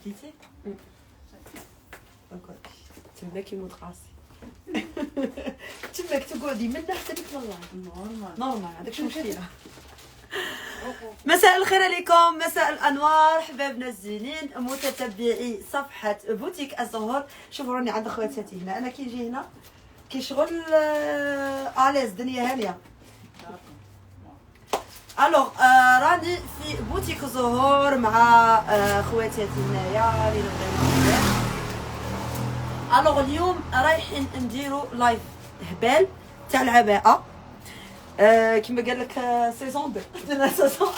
بديتي تما كيموت راسي. تماك تقعدي من احسن لك والله. نورمال هذاك شي مشكله. مساء الخير عليكم، مساء الانوار حبابنا الزينين متتبعي صفحه بوتيك الزهور. شوفوا راني عند خواتاتي هنا، انا كي نجي هنا كيشغل اليز دنيا هانيه. الوغ راني في بوتيك الزهور مع خواتاتي هنايا اللي نبغيو. الوغ اليوم رايحين نديرو لايف هبال تاع العباءه كيما قال لك سيزون 2 سيزون.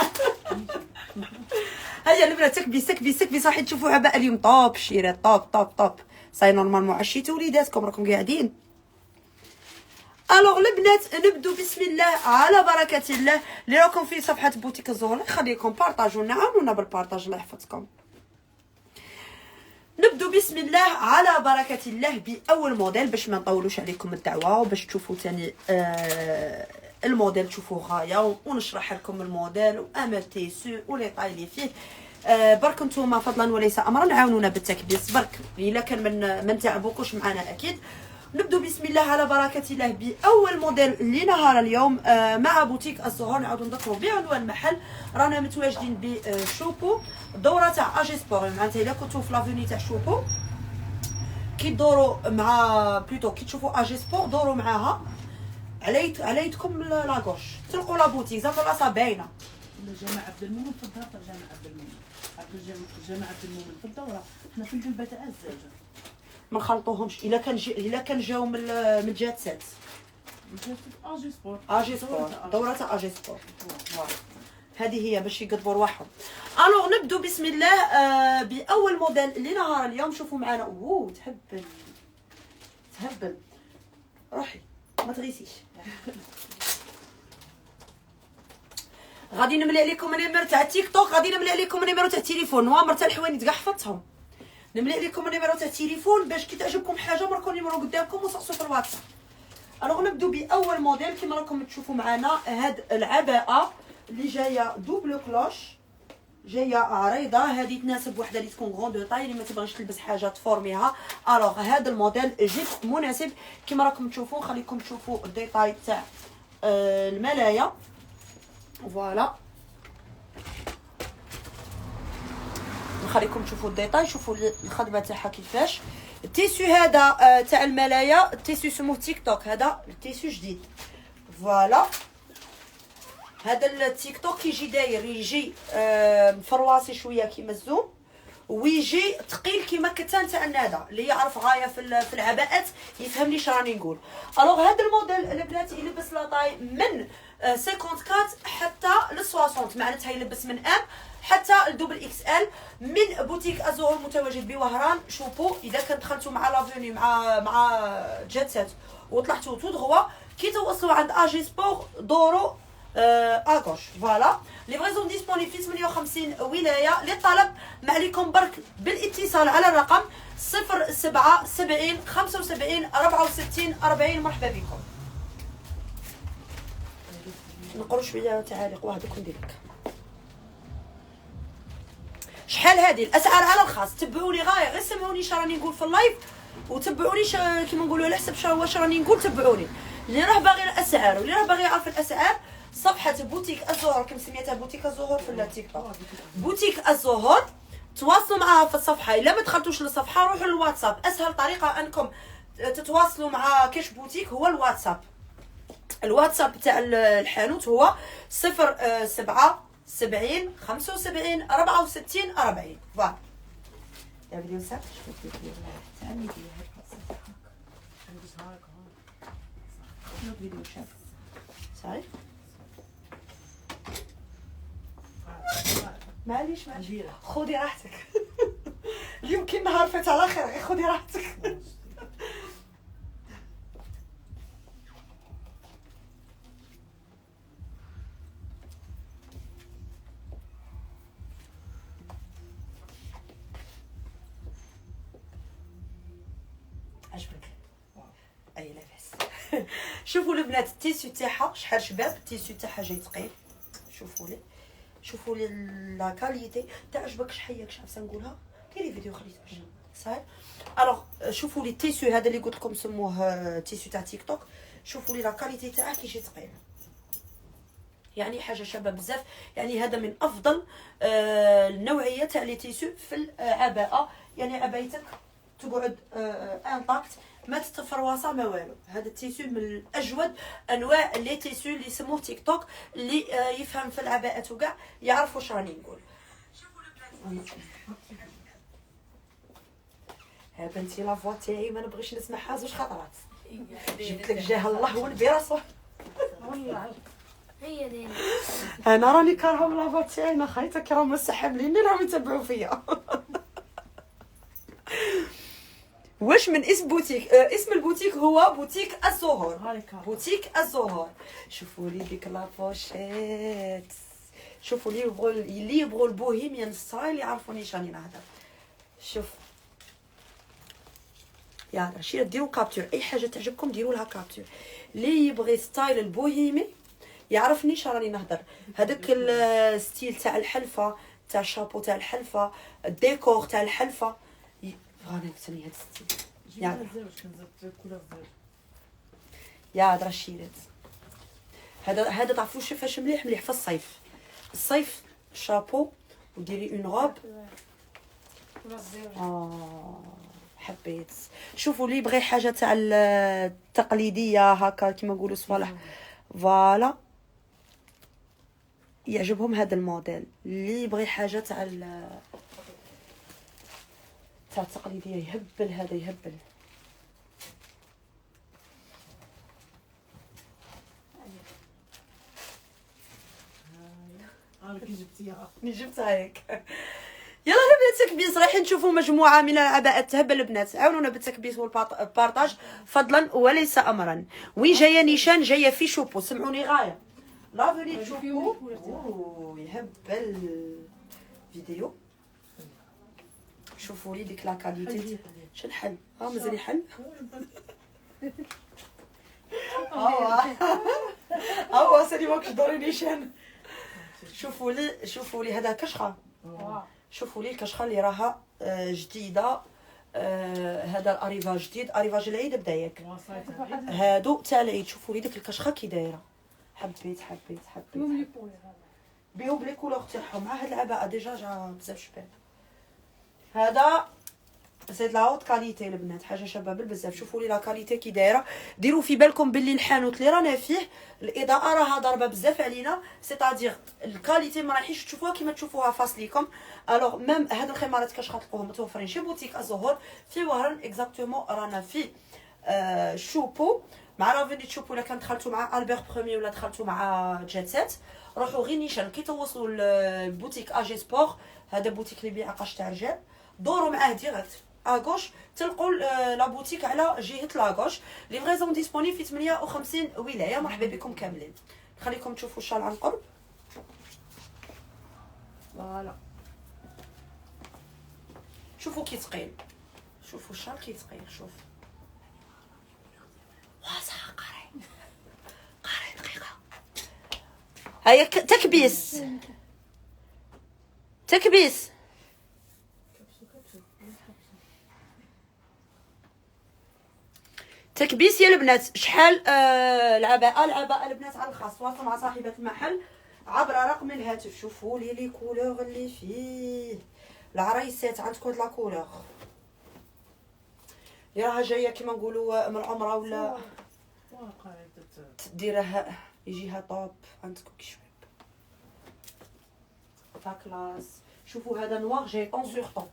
هيا البنات تكبي صاحي تشوفوا عباءه اليوم طوب شيرات طوب صاي نورمالمون عشيتوا وليداتكم راكم قاعدين. الوغ البنات نبدو بسم الله على بركه الله. اللي راكم في صفحه بوتيك الزهور نخليكم بارطاجونا عاونونا بالبارطاج الله يحفظكم. نبدو بسم الله على بركه الله باول موديل باش ما نطولوش عليكم الدعوه وباش تشوفوا ثاني الموديل تشوفوه غايه ونشرح لكم الموديل وامل تيسو ولي طاي اللي فيه. برك نتوما فضلا وليس امرا عاونونا بالتكبيس برك الا كان ما نتعبوكوش معنا اكيد. نبدو بسم الله على بركه الله باول موديل لنهار اليوم مع بوتيك الزهور. نعاودو نذكروا بعنوان المحل. رانا متواجدين بشوبو دوره تاع اجي سبور، معناتها الا كنتو في لافوني تاع شوبو كي دوروا مع بلوتو كي تشوفوا اجي سبور دوروا معاها على يدكم لاغوش تلقوا لا بوتيك زعما راسها باينه. جامع عبد المؤمن في الدار تاع جامع عبد المؤمن جامع عبد المؤمن في الدوره. حنا في الجلبه تاع الزاجه ما نخلطوهمش. الا كان جاو من جهه سات اجي سبور دوره تاع اجي سبور هذه هي باش يقدروا رواحهم. الوغ نبدو بسم الله باول موديل لنهار اليوم. شوفوا معنا تهبل روحي ما تغيسيش. غادي نملي عليكم النيميرو تاع تيك توك، غادي نملي عليكم النيميرو تاع التليفون نوامر تاع الحوانيت كاع حفظتهم. نملي عليكم النيميرو تاع التليفون باش كي تعجبكم حاجه مركو النيميرو قدامكم وصقصوا في الواتساب. الوغ نبدو باول موديل كما راكم تشوفوا معنا. هاد العباءه اللي جايه دوبل كلوش جايه عريضه، هذه تناسب وحده اللي تكون غون دو طاي اللي ما تبغيش تلبس حاجه تفورميها. الوغ هذا الموديل جد مناسب كما راكم تشوفوا. خليكم تشوفوا الديتاي تاع الملايه فوالا. نخليكم تشوفوا الديتاي، شوفوا الخدمه تاعها كيفاش. التيسو هذا تاع الملايه التيسو سموه تيك توك، هذا التيسو جديد فوالا. هذا التيك توك يجي داير يجي مفرواسي شويه كيما الزوم ويجي ثقيل كيما كتان تاع النادا. اللي يعرف غايه في العباءات يفهمني اش راني نقول. الوغ هذا الموديل البنات يلبس لاطاي من 54 حتى ل 60، معناتها يلبس من ام حتى الدوبل اكس ال. من بوتيك الزهور متواجد بوهران شوبو. اذا كان دخلتوا مع لافوني مع جيت سيت وطلعتوا تو دغوا كي توصلوا عند اجي سبور دورو اغوش فوالا. ليفريزون ديسبونيبل في 58 ولايه. للطلب ما عليكم برك بالاتصال على الرقم 077 75 64 40. مرحبا بكم. نقروا شويه تعاليق وهذوك ندير لك شحال هذه الاسعار على الخاص. تبعوني غايه غير سمعوني اش راني نقول في اللايف وتبعوني كيما نقولوا على حسب واش راني نقول. تبعوني اللي راه باغي الاسعار واللي راه باغي يعرف الاسعار. صفحه بوتيك الزهور كم سميتها بوتيك الزهور في التيك توك بوتيك الزهور. تواصلوا معها في الصفحه. الا ما دخلتوش للصفحه روحوا للواتساب. اسهل طريقه انكم تتواصلوا مع كاش بوتيك هو الواتساب. الواتساب تاع الحانوت هو 077 75 64 40 فوالا. يا فيديو صح شوفي ثاني فيديو شاف صحيح. معليش خذي راحتك. اليوم كي النهار فات على خير خذي راحتك. عجبك اي لاباس. شوفوا البنات التيسو تاعها شحال شباب. التيسو تاعها جاي ثقيل. شوفوا لي لا كاليتي. تعجبك شحيه كش عارفه نقولها ديري فيديو خليته صحيح. الوغ شوفوا لي التيسو هذا اللي قلت لكم سموه تيسو تاع تيك توك، شوفوا لي لا كاليتي تاعه كي يجي ثقيل، يعني حاجه شابه بزاف. يعني هذا من افضل النوعيه تاع لي تيسو في العباءه، يعني عبايتك تقعد انطاكت ما تتفروصا ما والو. هذا التيسو من الاجود انواع لي تيسو اللي يسموه تيك توك، اللي يفهم في العباءات وكاع يعرف واش راني نقول. ها بنتي لا فوا تاعي ما نبغيش نسمعها زوج خطرات، جبت لك جاه الله والنبي راسه. والله هي دينا انا راني كارهه لا فوا تاعي، انا خايته كي راهم مسحبليني راهم يتبعوا فيا. واش من اسم بوتيك؟ اسم البوتيك هو بوتيك الزهور. هايكا بوتيك الزهور. شوفوا لي ديك لابوشيت، شوفوا لي اللي يبغوا البوهيميان ستايل يعرفوني شاني نهضر. شوف يا رشيد ديروا كابتور، اي حاجه تعجبكم ديروا لها كابتور. اللي يبغي ستايل البوهيمي يعرفني شراني نهضر. هذاك الستيل تاع الحلفه، تاع الشابو تاع الحلفه، الديكور تاع الحلفه، راني ثاني هذا الستيل جيبها زوج كنزرت كولور زوج. يا رشيد. هذا تعرفوا فاش مليح مليح في الصيف. الصيف شابو وديري اون غوب. حبيت. شوفوا لي بغي حاجه تاع التقليديه هكا كيما نقولوا صوالح فوالا يعجبهم هذا الموديل. اللي يبغي حاجه تاع التقليديه يهبل، هذا يهبل. انا كي جبتيها جبتها هيك. يلا البنات تكبيس، رايحين نشوفوا مجموعه من العباءات تهبل. البنات عاونونا بالتكبيس والبارطاج فضلا وليس امرا. وين جايه نيشان؟ جايه في شوبو، سمعوني غايه لافوني شوبو. يهبل فيديو. شوفوا لي ديك لا كاليتي شنحل. مازال يحل. سالي ماكش دوري نيشان. شوفوا لي هذا كشخه. شوفوا لي الكشخه اللي راها جديده. هذا الاريفاج جديد، اريفاج العيد بدا ياك. هادو تاع العيد. شوفوا لي ديك الكشخه كي دايره. حبيت بيهم بلي كولور تاعهم مع هاد العباءه ديجا جا بزاف شباب. هذا زيد لا هوت كاليتي البنات، حاجه شباب بزاف. شوفوا لي لا كاليتي كي دايره. ديروا في بالكم باللي الحانوت اللي رانا فيه الاضاءه راها ضاربه بزاف علينا، سيتادير الكاليتي ما رايحينش تشوفوها كيما تشوفوها فاصليكم. الوغ ميم هاد الخمارات كاش غتلقوهم متوفرين شي بوتيك الزهور في وهران. اكزاكتومون رانا في شوبو مع لافيني شوبو. الا كان دخلتوا مع البير بروميي ولا دخلتوا مع جيت سيت روحوا غير نيشان كي توصلوا للبوتيك اجي سبور. هذا بوتيك اللي يبيع قش تاع رجال، دوروا معاه ديريكت اغوش تلقوا لا بوتيك على جهه لاغوش. ليفريزون ديسپونيبل في 58 ولايه. مرحبا بكم كاملين. نخليكم تشوفوا الشال عن قرب. فوالا شوفوا كي ثقيل، شوفوا الشال كي ثقيل. شوف واسع قاري دقيقه. هيا تكبيس تكبيس يا البنات. شحال العباءه البنات على الخاص. تواصلوا مع صاحبه المحل عبر رقم الهاتف. شوفوا لي كولور اللي فيه. العرايسات عندكم هاد لا كولور اللي راها جايه كيما نقولوا من العمره ولا ديرها يجيها طوب عندكم كي شباب فا كلاس. شوفوا هذا نوار جاي طون سور طون.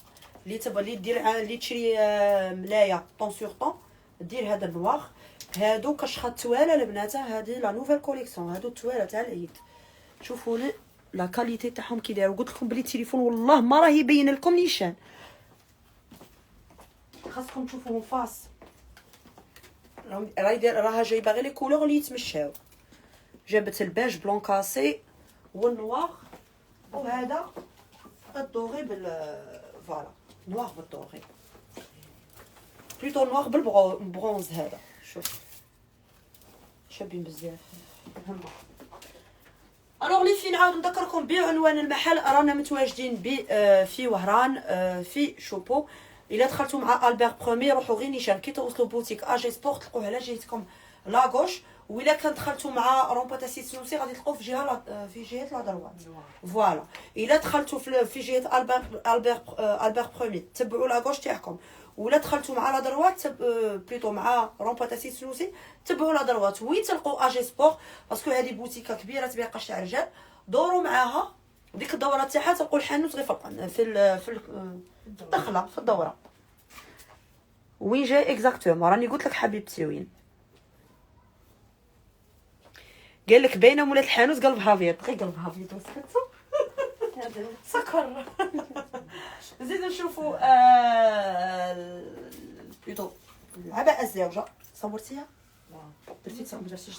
اللي تبغى اللي دير اللي تشري ملايه طون سور طون دير هذا النوار. هادو كشخه توالة البنات، هذه لا نوفيل كوليكسيون. هادو التواله تاع العيد. شوفوا لي لا كاليتي تاعهم كي دايروا. قلت لكم بلي التليفون والله ما راه يبين لكم نيشان، خاصكم تشوفوهم فاس. راها جايبه غير لي كولور اللي يتمشاو. جابت الباج بلون كاسي والنوار وهذا الدوغي فوالا نوار بالدوغي بلوتو نوار بالبرونز. هذا شوف شابين بزاف. هما الوغ لي في نعاود نذكركم بعنوان المحل. رانا متواجدين في وهران في شوبو. الا دخلتوا مع البير برومي روحوا غير نيشان كي توصلوا بوتيك اجي سبورت تلقوه على جهتكم لا غوش. وإلا كان دخلتوا مع رومبا تاع سيت سنوسي غادي تلقوه في جهه لا دروات. فوالا الا دخلتوا في جهه البير برومي تبعوا لا غوش تاعكم. ولا دخلتوا مع لا دروات بليطو مع رومبا تاع سيت سنوسي تبعوا لا دروات. وين تلقوا اجي سبور باسكو هذه بوتيكه كبيره تبيع قش تاع رجال. دوروا معاها ديك الدوره تاعها تلقوا الحانوت غير في الدخله في الدوره. وين جاي اكزاكتومون راني قلت لك حبيبتي وين. قال لك باينه مولات الحانوت قلبها ابيض غير قلبها ابيض وسكتوا سكر. نزيدو نشوفوا بليطو العباءه الزوجه. صورتيها درتي ما درتيش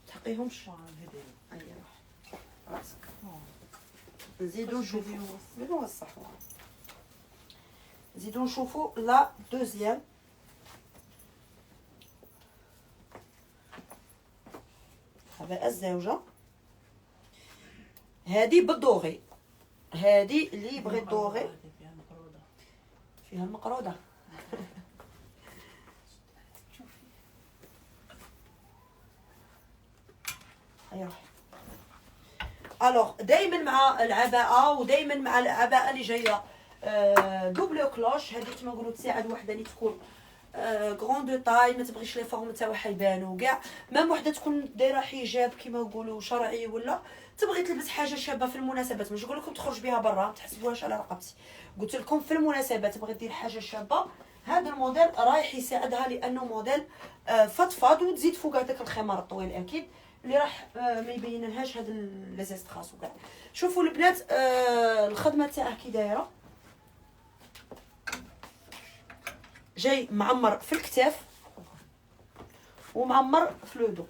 تحقيهمش ايوا راسك. نزيدو نشوفوا نزيدو نشوفوا لا دوزيام. عباءه الزوجه هذه بالدوغي. هذه اللي بغيت دوغي فيها المقروده. ايوا الوغ دائما مع العباءه ودائما مع العباءه اللي جايه دوبل كلوش. هذه كيما نقولوا تساعد وحده اللي تكون غران دو تاي ما تبغيش لي فورم تاعها يبانوا كاع. مام وحده تكون دايره حجاب كيما نقولوا شرعي ولا تبغي تلبس حاجه شابه في المناسبات. مش نقول لكم تخرج بها برا ما تحسبوهاش على رقبتي. قلت لكم في المناسبات تبغي دير حاجه شابه هذا الموديل رايح يساعدها لانه موديل فضفاض وتزيد فوق هذاك الخمار الطويل اكيد اللي راح ما يبينلهاش هذا لازاست خاص وكاع. شوفوا البنات الخدمه تاعه كي دايره جاي معمر في الكتاف ومعمر في لودو.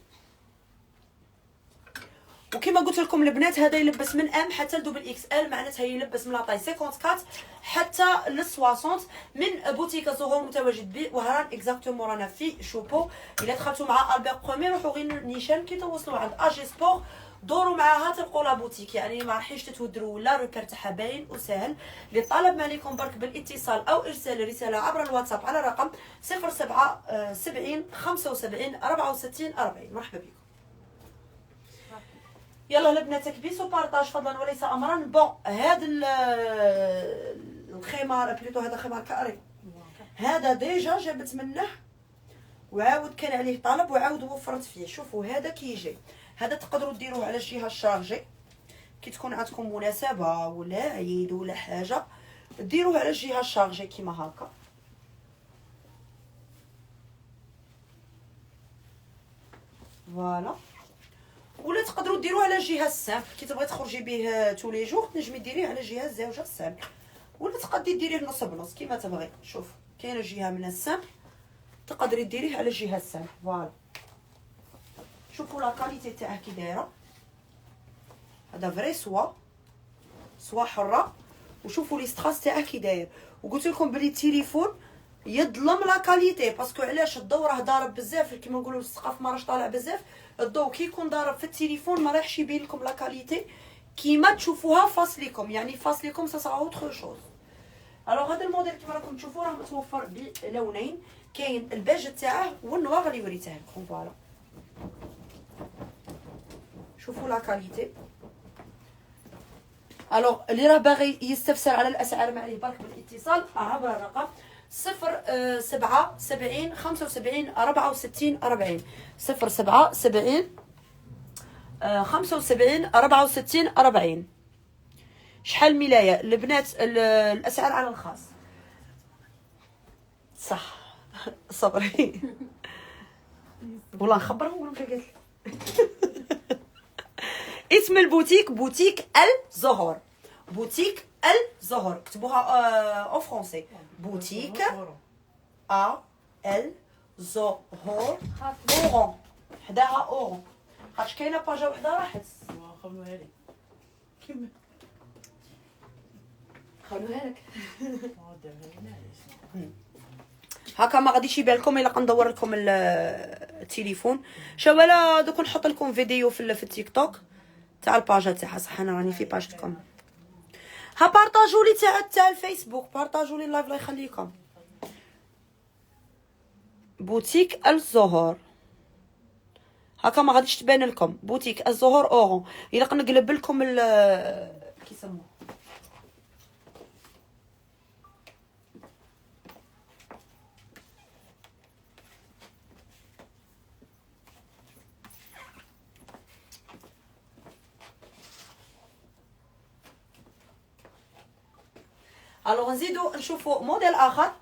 وكما قلت لكم البنات هذا يلبس من ام حتى لدوبل اكس ال معناتها يلبس من لاطاي 54 حتى ل 60 من بوتيك زهور متواجد بوهران اكزاكتومون. رانا في شوبو. الا دخلتوا مع البير برومي روحوا غير نيشان كي توصلوا عند اجي سبور دوروا معاها تلقوا لا بوتيك. يعني ما راحيش تتودروا ولا روبير تاعها باين وسهل. اللي طالب ما عليكم برك بالاتصال او ارسال رساله عبر الواتساب على رقم 077 75 64 40. مرحبا بكم. يلا البنات كبيسوا بارطاج فضلا وليس امرا. بون هذا الخمار بليتو هذا خمار كاري هذا ديجا جابت منه وعاود كان عليه طلب وعاود وفرت فيه. شوفوا هذا كي يجي هذا تقدروا ديروه على الجهه الشارجي كي تكون عندكم مناسبه ولا عيد ولا حاجه ديروه على الجهه الشارجي كيما هكا. فوالا. ولا تقدروا ديروه على الجهه السامبل كي تبغي تخرجي به تولي جور تنجمي ديريه على الجهه الزوجه السامبل ولا تقدري ديريه نص بنص كيما تبغي. شوف كاينه جهه من السامبل تقدري ديريه على الجهه السامبل. فوالا. شوفوا لا كاليتي تاعها كي دايره هذا فري سوا حره. وشوفوا لي ستراس تاعها كي داير. وقلت لكم بلي التليفون يظلم لا كاليتي باسكو علاش الضوء راه ضارب بزاف كيما نقولوا السقف ما راهش طالع بزاف. الضوء كي يكون ضارب في التليفون ما راحش يبين لكم لا كاليتي كيما تشوفوها فاصليكم. يعني فاصليكم سا سا اوتر شوز. الوغ هذا الموديل كيما راكم تشوفوا راه متوفر بلونين كاين البيج تاعه والنوار اللي وريته لكم. فوالا. شوفوا لا كاليتي. الوغ اللي راه باغي يستفسر على الاسعار ما عليه برك بالاتصال عبر الرقم 077 75 64 40 077 75 64 40. شحال ملايه البنات الاسعار على الخاص صح. صبري والله نخبرهم ولا مش قالت لي. اسم البوتيك بوتيك الزهور. بوتيك الزهور كتبوها او فرونسي بوتيك ا ال زهور اورون حداها اورون خاطش كاينه باجا وحده راحت خلوها لي كيما خلوها لك هكا ما غاديش يبان لكم الا كندور لكم التليفون. شوف ولا دوك نحط لكم فيديو في التيك توك تاع الباج تاعها. صح انا راني في باجتكم. ها بارطاجوا لي تاع الفيسبوك، بارطاجوا لي اللايف الله يخليكم. بوتيك الزهور هكا ما غاديش تبان لكم. بوتيك الزهور اورون. الا نقلب لكم كيسموه الوغ نزيدو نشوفوا موديل اخر.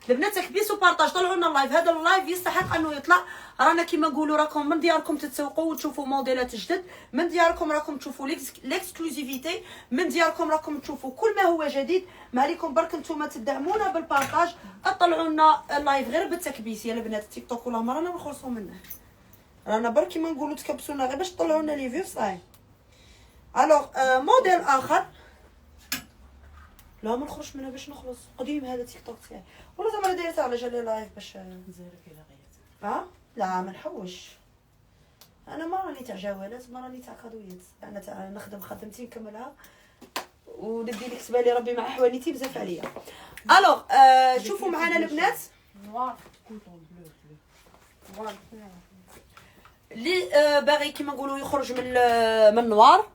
البنات كبيسوا بارطاج، طلعوا لنا اللايف. هذا اللايف يستحق انه يطلع. رانا كيما نقولوا راكم من دياركم تتسوقوا وتشوفوا موديلات جدد، من دياركم راكم تشوفوا ليكسكلوزيفيتي، من دياركم راكم تشوفوا كل ما هو جديد. ما عليكم برك نتوما تدعمونا بالبارطاج، اطلعوا لنا اللايف غير بالتكبيس يا البنات. التيك توك ولا ما رانا نخلصوا منه، رانا برك كيما نقولوا تكبسونا غير باش تطلعوا لنا لي فيو صاي. الوغ موديل اخر لا ما نخرج منها باش نخلص. قديم هذا تيك توك تاعي ولا زعما دايرتها على جال لايف باش نزيرك الى غيرت. لا ما نحوش. انا ما راني تاع جوالات، ما راني تاع كادويات. انا تاع نخدم خدمتي نكملها وندي لي حسبه لي ربي مع حوانيتي بزاف عليا. الوغ شوفوا معنا البنات اللي باغي كيما نقولوا يخرج من نوار.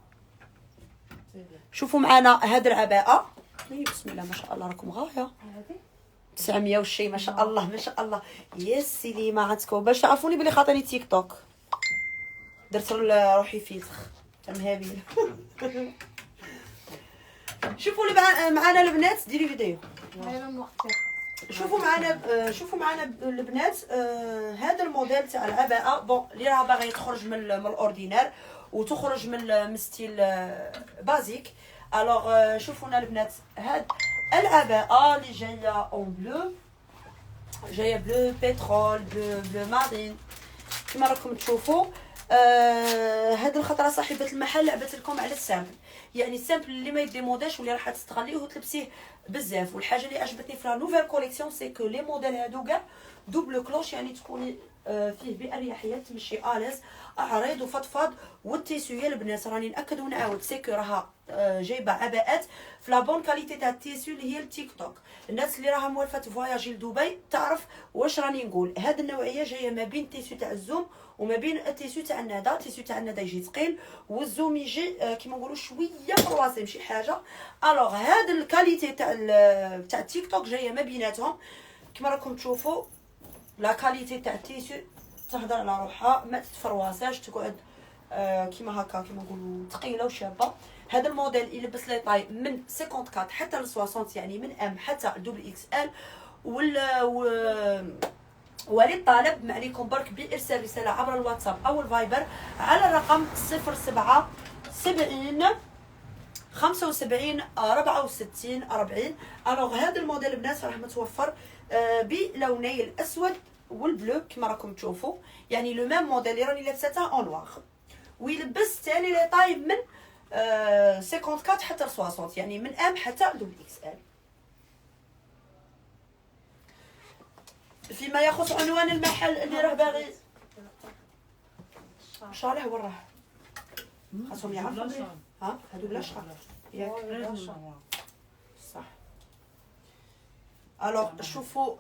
شوفوا معنا هاد العباءه. بسم الله ما شاء الله راكم غايه 900 والشي ما شاء الله ما شاء الله. يا سيدي ما عندكم باش تعرفوني بلي خاطرني تيك توك درت روحي فيلتر مهابيل. شوفوا معنا البنات ديري فيديو. شوفوا معنا البنات هذا الموديل تاع العباءه. بون اللي راه باغي تخرج من الاوردينار وتخرج من ستيل بازيك. الوغ شوفونا البنات هاد العباءه اللي جايه اون بلو، جايه بلو بترول بلو مارين كما راكم تشوفوا. هاد الخطره صاحبه المحل لعبت لكم على السامبل، يعني السامبل اللي ما يديموداش واللي راح تستغليه وتلبسيه بزاف. والحاجه اللي عجبتني في لا نوفيل كوليكسيون سي كو لي موديل هادو كاع دوبل كلوش، يعني تكوني فيه باريحيه تمشي اليز عريض وفضفاض. والتيسو يا البنات راني ناكد ونعاود سيكو راها جايبه عباءات في لا بون كاليتي تاع التيسو اللي هي التيك توك. الناس اللي راها موالفه فواياجي لدبي تعرف واش راني نقول. هاد النوعيه جايه ما بين التيسو تاع الزوم وما بين التيسو تاع الندى. التيسو تاع الندى يجي ثقيل والزوم يجي كيما نقولوا شويه فرواسي ماشي حاجه. الوغ هاد الكاليتي تاع التيك توك جايه ما بيناتهم كما راكم تشوفوا. لا كاليتي تاع التيسو تهضر على روحها ما تتفرواساش تقعد كيما هكا كيما نقولوا ثقيله وشابه. هذا الموديل يلبس لي طاي من 54 حتى ل 60، يعني من ام حتى دبل اكس ال. وللطلب ما عليكم برك بارسال رساله عبر الواتساب او الفايبر على الرقم 07 70 75 64 40. الوغ هذا الموديل البنات راه متوفر بلوني الاسود والبلو كما راكم تشوفوا، يعني لو ميم موديل اللي راني لابساتها اون نوار. ويلبس ثاني لي طاي من 54 حتى 60، يعني من ام حتى دبل اكس ال. فيما يخص عنوان المحل اللي راه باغي شارح وراه خاصهم يعرفوا هادو بلا شهر ياك صح. الوغ شوفوا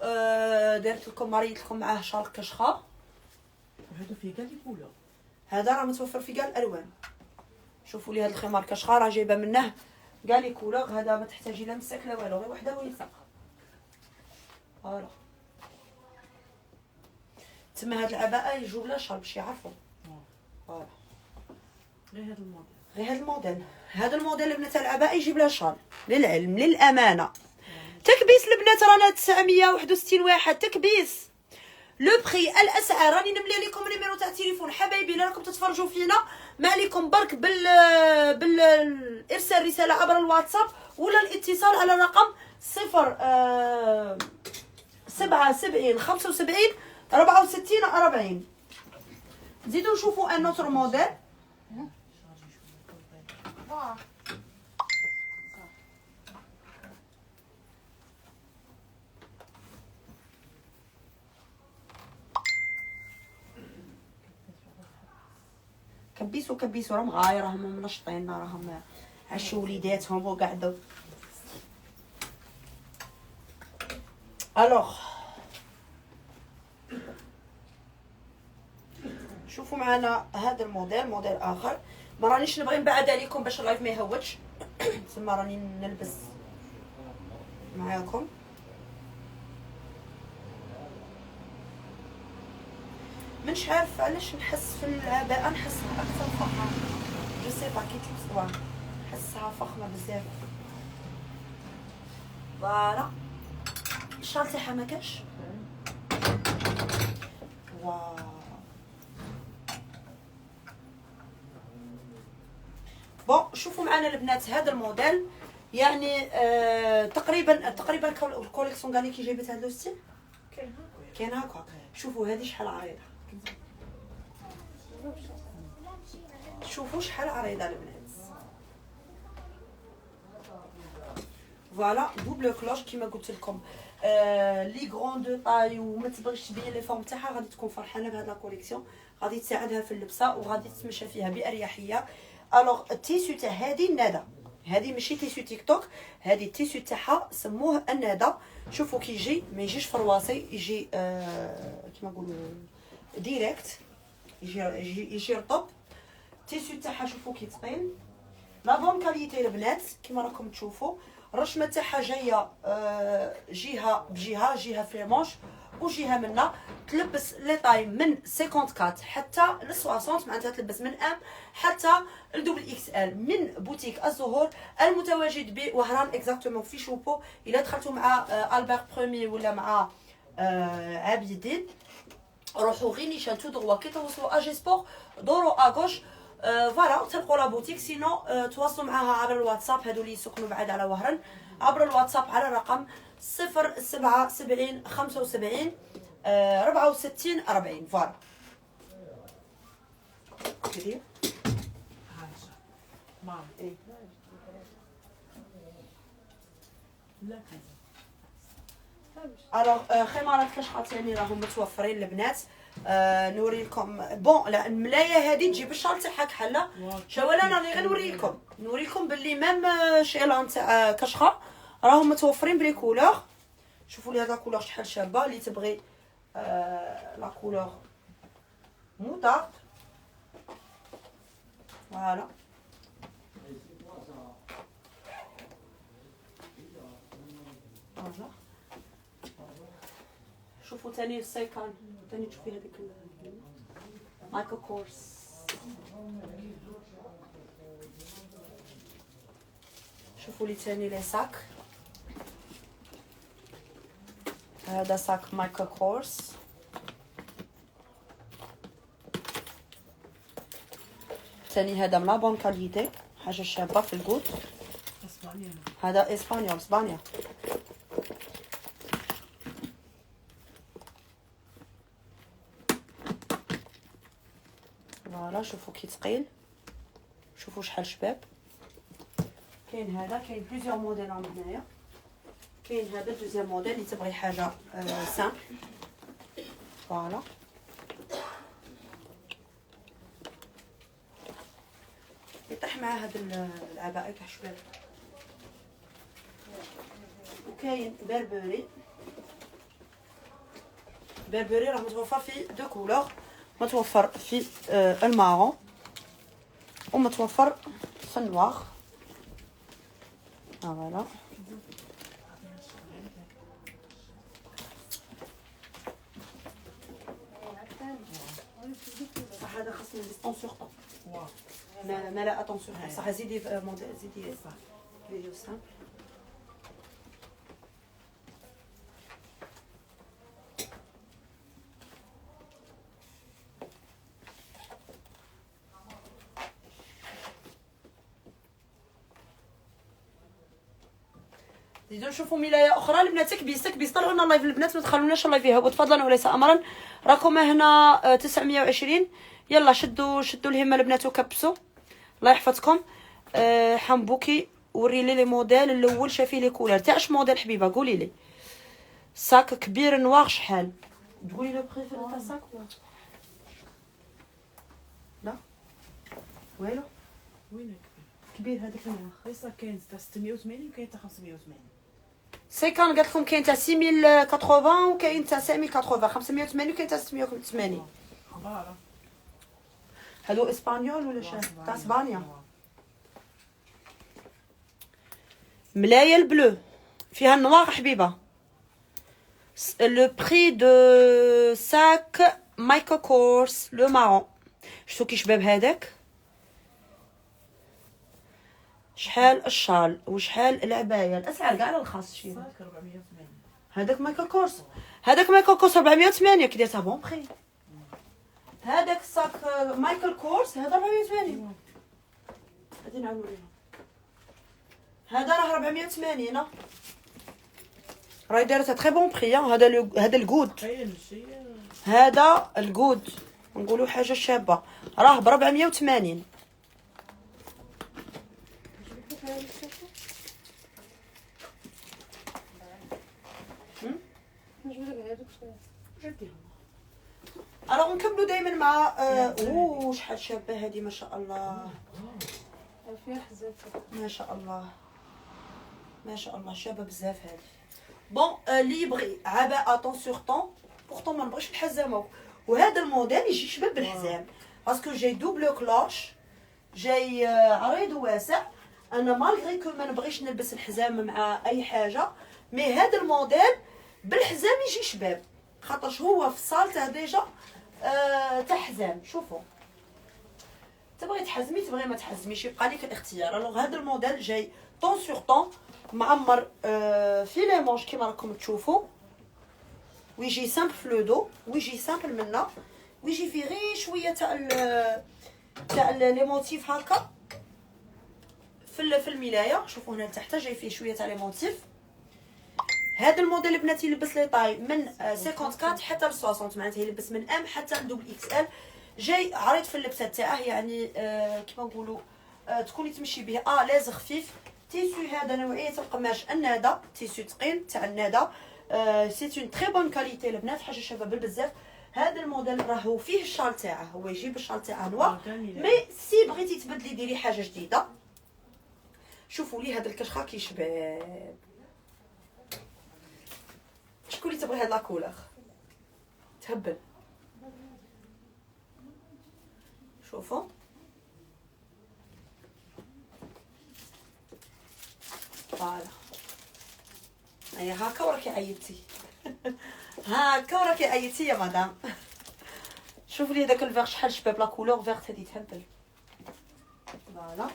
دارت لكم مريت لكم معاه شال كشخه. هادو فيه كاع لي كولور. هذا راه متوفر في كاع الالوان. شوفوا لي هذا الخمار كشخه راه جايبه منه كاع لي كولور. هذا ما تحتاجي لا مسك لا والو، غير وحده ويلصق. فوالا تما هاد العباءه يجوا بلا شال باش يعرفوا. فوالا غير هذا الموديل. غير هذا الموديل. هذا الموديل البنات العباءه يجيب لها شال للعلم للامانه. تكبيس البنات رانا 961 واحد تكبيس. لو بري الاسعار راني نملي لكم النيميرو تاع التليفون حبايبي اللي راكم تتفرجوا فينا. ما عليكم برك ارسال رساله عبر الواتساب ولا الاتصال على رقم 77 75 64 40. نزيدو نشوفوا ان نوتر موديل. كبيسو راهم غاير راهم منشطين راهم عشوا وليداتهم وقعدوا. الوغ شوفوا معنا هذا الموديل، موديل اخر. ما رانيش نبغي نبعد عليكم باش اللايف ما يهوتش تما راني نلبس معاكم. منش عارف علاش نحس في العباءه نحسها اكثر فخمه، جو سي با كي تلبسوها نحسها فخمه بزاف. فوالا الشال تاعها ما كاش. واو بون شوفوا معنا البنات هذا الموديل يعني تقريبا الكوليكسيون كاع كي جايبت هذا الستيل كاين هكا. شوفوا هذه شحال عريضه، شوفوا شحال عريضه البنات. فوالا دوبل كلوش كيما قلت لكم. لي غروند طاي وما تبغيش تبين لي فورم تاعها غادي تكون فرحانه بهذا لا كوليكسيون، غادي تساعدها في اللبسه وغادي تتمشى فيها باريحيه. الوغ التيسو تاع هذه الندى، هذه ماشي تيسو تيك توك، هذه التيسو تاعها سموه الندى. شوفوا كي يجي ما يجيش فرواصي، يجي كيما نقولوا ديريكت، يجي رطب. التيسو تاعها شوفوا كي ثقيل، لا بون كاليتي البنات كيما راكم تشوفوا. الرشمه تاعها جايه جهه بجهه، جهه في المونش وجهه منا. تلبس لي طاي من 54 حتى ل 60، معناتها تلبس من ام حتى الدبل اكس ال من بوتيك الزهور المتواجد بوهران اكزاكتومون في شوبو. الا دخلتوا مع البير برومي ولا مع عابدين روحوا غير نيشان تو دروا كي توصلوا اجي سبور دوروا اغوش. فوالا تلقوا لا بوتيك. سينو تواصلوا معها عبر الواتساب، هادو اللي يسكنوا بعاد على وهران عبر الواتساب على الرقم 077 75 64 40. فوالا كدير مام ايه. لا الوغ خمارات كشحات ثاني راهم متوفرين البنات. نوري لكم بون. لا الملايه هذه تجيب الشال تاعها كحله. شوالا راني غير نوريكم باللي ميم شيلان تاع كشخه راهم متوفرين بلي كولور. شوفوا لي هذا كولور شحال شابه. اللي تبغي لا كولور موطارد فوالا. فوالا شوفوا ثاني السيكان ثاني تشوفي هذيك مايكرو كورس. شوفوا لي ثاني لي ساك. هذا ساك مايكرو كورس. ثاني هذا من لا بون كاليتي، حاجه شابه في الجود. هذا اسبانيول اسبانيا. فوالا شوفوا كي ثقيل، شوفوا شحال شباب. كاين هذا، كاين بليزيور موديل هنايا. كاين هذا دوزيام موديل اللي تبغي حاجه سامبل. فوالا يطيح مع هاد العباءه تاع شباب. وكاين بربري. بربري راه متوفر في دو كولور، متوفر في المارون ومتوفر في النوار. فوالا صح. هذا خاصني ديستونسور طون ما لا اتونسور صح. زيدي موديل زيدي فيديو سامبل. زيدوا نشوفوا ملايه اخرى البنات. كبيس طلعوا لنا اللايف البنات، ما تخلوناش اللايف يهبط فضلا وليس امرا. راكم هنا 920. يلا شدوا الهمه البنات وكبسوا. الله يحفظكم. حنبوكي وري لي موديل الاول. شافي لي كولر تاع اش موديل حبيبه؟ قولي لي. ساك كبير نوار شحال؟ تقولي لو بريفير تاع ساك ولا لا؟ والو وينك؟ كبير هذاك الماء. قيصه كاين تاع 680 وكاين تاع 580. كان قالت لكم كاين تاع 6080 وكاين تاع 5080 580 وكاين تاع 680. فوالا هادو اسبانيول ولا شنو تاع اسبانيا. ملايه البلو فيها النوار حبيبه. لو بري دو ساك مايكل كورس لو مارون. شفتو كي شباب هذاك شحال الشال وشحال العبايه. الاسعار كاع على الخاص شي. صافي 480. هذاك مايكل كورس. هذاك مايكل كورس 408 كي دايرتها بون بري. هذاك الصاك مايكل كورس هذا 480. غادي نعاودو ليها. هذا راه 480 راهي دارتها تري بون بري. هذا الكود. كاين شي هذا الكود نقولوا حاجه شابه راه ب 480. الوغ نكملوا دائما مع اوه شحال شابه هذه ما شاء الله. فيها حزام. ما شاء الله ما شاء الله شابه بزاف هذه. بون اللي يبغي عباءه طون سور طون بورتون ما نبغيش الحزامه. وهذا الموديل يجي شباب بالحزام باسكو جاي دوبل كلوش جاي عريض وواسع. انا مالغري كو ما نبغيش نلبس الحزام مع اي حاجه مي هذا الموديل بالحزام يجي شباب خاطرش هو في الصال تاع ديجا تاع حزام. شوفوا تبغي تحزمي تبغي ما تحزميش يبقى لك الاختيار. الوغ هذا الموديل جاي طون سور طون معمر في لي مونش كيما راكم تشوفوا ويجي سامبل في لو دو ويجي سامبل منا ويجي فيه غير شويه تاع لي موتيف هكا في الملايه. شوفوا هنا تحت جاي فيه شويه تاع لي موتيف. هذا الموديل بناتي يلبس لي طاي من 54 حتى ل 60 معناتها يلبس من ام حتى لدوبل اكس ال. جاي عريض في اللبسه تاعه يعني كيما نقولوا تكوني تمشي به لاز خفيف. تيسو هذا نوعيه القماش النادا تيسو ثقيل تاع النادا. سي اون تري بون كاليتي البنات حاجه شابه بزاف. هذا الموديل راهو فيه الشال تاعه هو يجيب الشال تاعه نوار مي سي بغيتي تبدلي ديري حاجه جديده. شوفوا لي هذا الكشخه كي شباب. شكون اللي تبغي هاد لا كولور تهبل. شوفوا فوالا هيا هاكا وراكي عيطتي. هاكا وراكي عيطتي يا مدام. شوفوا لي هذاك الفيغ شحال شباب لا كولور فيغت هذه تهبل. فوالا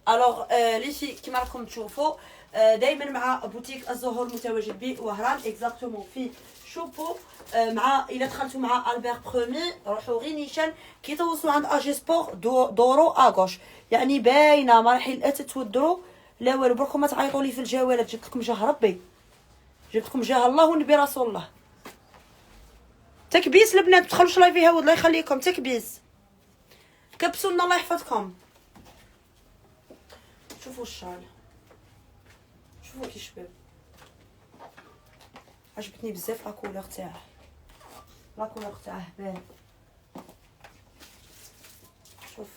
الوغ لي في كيما راكم تشوفوا دائما مع بوتيك الزهور متواجد بوهران اكزاكتومون في شوبو. مع الا دخلتوا مع البير برومي روحوا غير نيشان كي توصلوا عند اجي سبور دورو اغوش يعني باينه ما راح تتودروا لا والو. بركم ما تعيطوا لي في الجوالات جبت لكم جاه ربي جبت لكم جاه الله والنبي رسول الله. تكبيس البنات تدخلوش لايفي هاود الله يخليكم تكبيس كبسوا لنا الله يحفظكم. شوفوا الشال شوفوا كي شباب عجبتني بزاف لا كولور تاعه. لا كولور تاعه بان شوف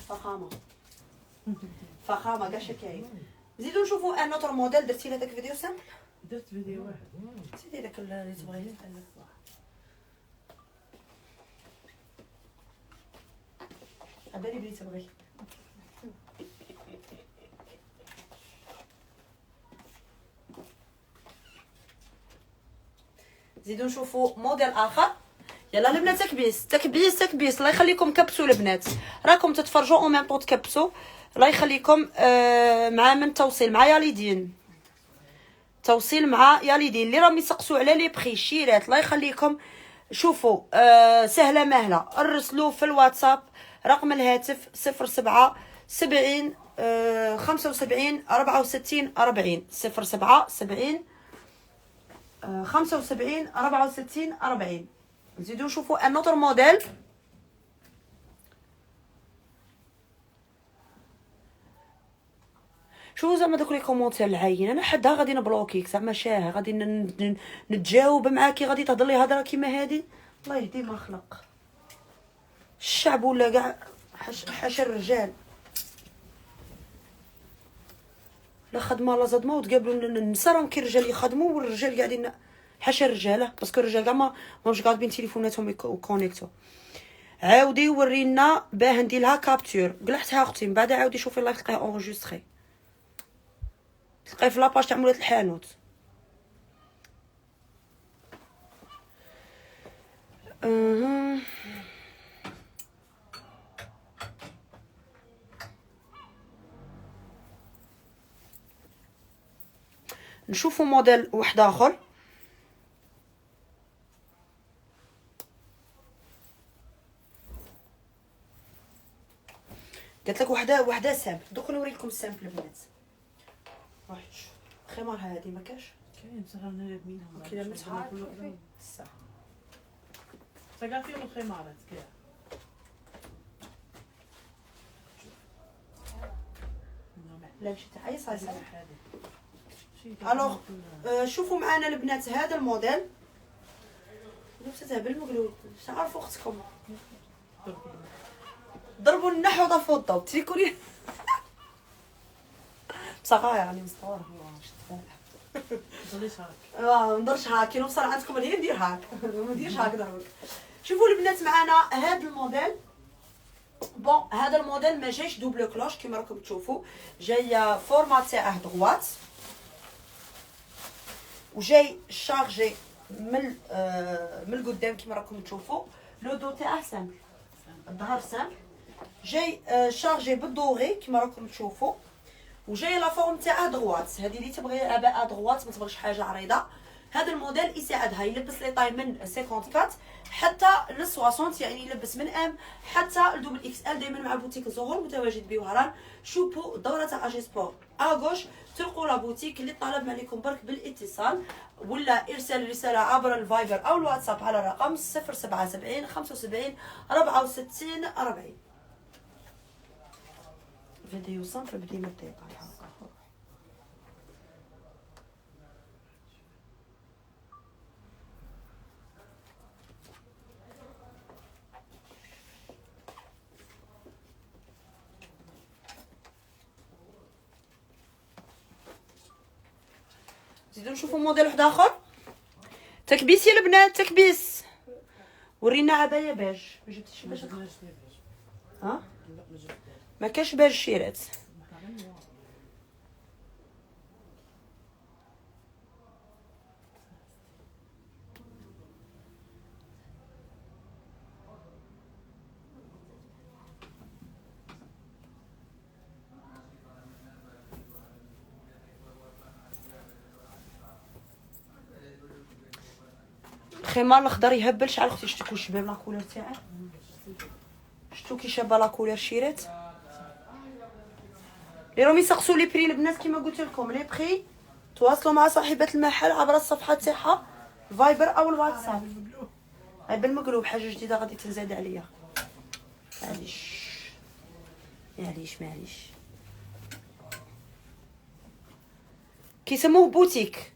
فخامه فخامه كاع شكاين. زيدوا نشوفوا ان اوتر موديل. درتي لي داك فيديو سامبل درت فيديو واحد. سيدي داك اللي تبغيه عبالي بلي تبغي. زيدوا نشوفوا موديل اخر. يلا البنات تكبيس تكبيس تكبيس الله يخليكم كبسوا البنات راكم تتفرجوا او ميم طون تكبسوا الله يخليكم. مع من توصيل مع ياليدين توصيل مع ياليدين اللي راهم يسقسوا على لي بري شيرات الله يخليكم. شوفوا سهله مهله ارسلوا في الواتساب رقم الهاتف 07 70 75 64 40 07 70 75 64 40. نزيدو نشوفوا ان اوتر موديل شو زعما دوك لي كومونتير العاين، انا حدها غادي نبلوكيك زعما شاه غادي نتجاوب معاكي، غادي تهضر لي هضره كيما هادي. الله يهدي ما خلق الشعب ولا كاع حاشا الرجال. لا خدمه لا زاد ما وتقابلوا النساء راهم كي الرجال يخدموا والرجال قاعدين حاشا الرجاله، باسكو الرجال كاع ماهمش قاعدين تليفوناتهم يكونيكتو. عاودي ورينا باه ندير لها كابتور، قلعتها اختي من بعد عاودي شوفي اللايف تلقايه اونجستري، تلقايه في لاباج تاع مولات الحانوت. نشوفوا موديل واحد اخر. قالت لك وحده سامبل، دوك نوريكم السامبل البنات. واحد خمار هادي ما كاش كاين صراحه منهم كاين مسحار صح ثقافي والخمارات كاع. لا ماشي تاع اي صاير. الوغ شوفوا معنا البنات هذا الموديل لبستها بالمقلوب. تعرفوا اختكم ضربوا النحو ضافوا الضوء تريكوني صغار يعني مصطور ما نديرش هاك. نوصل عندكم هنا ندير هاك ما نديرش هاك ضربك. شوفوا البنات معنا هذا الموديل. بون هذا الموديل ما جايش دوبل كلوش كما راكم تشوفوا، جاي فورمات تاعه دغوات وجاي شارجي من القدام كما راكم تشوفوا. لو دو تاعه سامبل، الظهر سامبل، جاي شارجي بالدوغي كما راكم تشوفوا، وجاي لا فورم تاعه دغوات. هذه اللي تبغي عباءه دغوات ما تبغيش حاجه عريضه، هذا الموديل يساعدها يلبس لي طاي من 54 حتى ل 60، يعني يلبس من ام حتى لدوبل اكس ال. دائما مع بوتيك الزهور متواجد بوهران. شوفوا الدوره تاع اجي سبور اغوش، تلقوا لا بوتيك. اللي طالب عليكم برك بالاتصال ولا ارسال رساله عبر الفايبر او الواتساب على الرقم 077 75 64 40. فيديو سامبل بدينا الدقيقه الحلقه. زيدو نشوفوا موديل واحد اخر. تكبيس يا البنات تكبيس. ورينا عبايه باج. ما جبتيش باج؟ ها ما كاش باج شيرات. خمار الخضر يهبل. شعل اختي شتو كل شباب لا كولور تاعه، شتو كي شابه لا كولور شيرات. لي راهم يسقسوا لي بري البنات كيما قلت لكم. لي بري تواصلوا مع صاحبه المحل عبر الصفحه تاعها فايبر او الواتساب. هاي بالمقلوب حاجه جديده غادي تنزاد عليا. معليش كيسموه بوتيك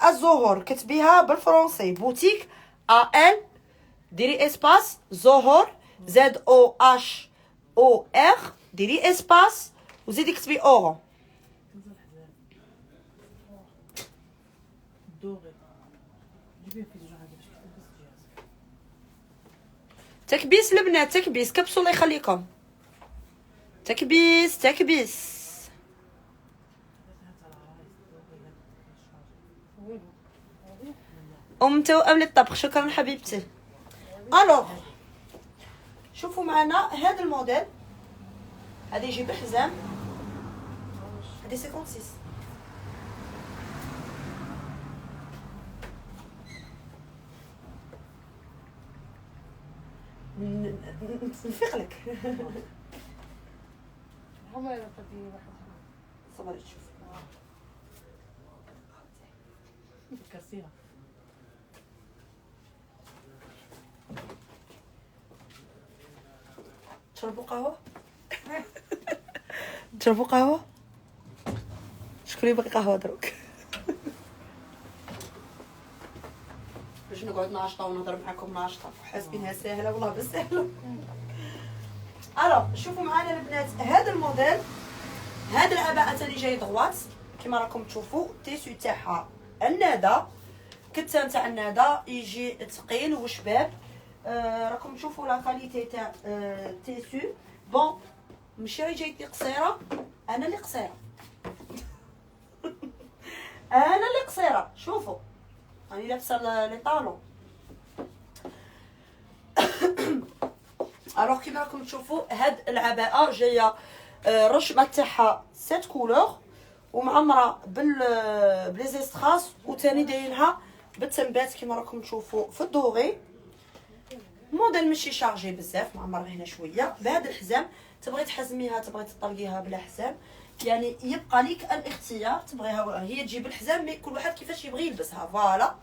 الزهور. كتبيها بالفرنسي بوتيك ال ديري اسباس زهور زد او اش او ار ديري اسباس وزيدي كتبي اورو. تكبيس البنات تكبيس. كبسوا الله يخليكم. تكبيس توأم للطبخ. شكرا حبيبتي. الوغ شوفوا معنا هذا الموديل. هذا يجي بحزام، هذه 56. نفيق لك هما يلا قضية واحد صبري تشوف كرسيها. تشربوا قهوة؟ تشربوا قهوة؟ شكون يبغي قهوه دروك؟ باش نقعد ناشطه ونهضر معكم ناشطه وحاسبينها ساهله والله بس ساهله. الو شوفوا معنا البنات هذا الموديل، هذا العباءه ثاني جاي دغوات كما راكم تشوفوا. التيسو تاعها النادا، كتان تاع النادا يجي ثقيل وشباب. راكم تشوفوا لا كاليتي تاع التيسو. بون ماشي راهي جايتني قصيره، انا اللي قصيره انا اللي قصيره. شوفوا راني لابسه لي طالون. الوغ كيما راكم تشوفوا هاد العباءه جايه الرشمه تاعها 7 كولور ومعمره بلي زيستراس، وثاني دايرينها بالتنبات كيما راكم تشوفوا في الدوغي. موديل ماشي شارجي بزاف، معمر هنا شويه. بهذا الحزام تبغي تحزميها تبغي تطلقيها بلا حزام، يعني يبقى ليك الاختيار. تبغيها هي تجيب الحزام مي كل واحد كيفاش يبغي يلبسها. فوالا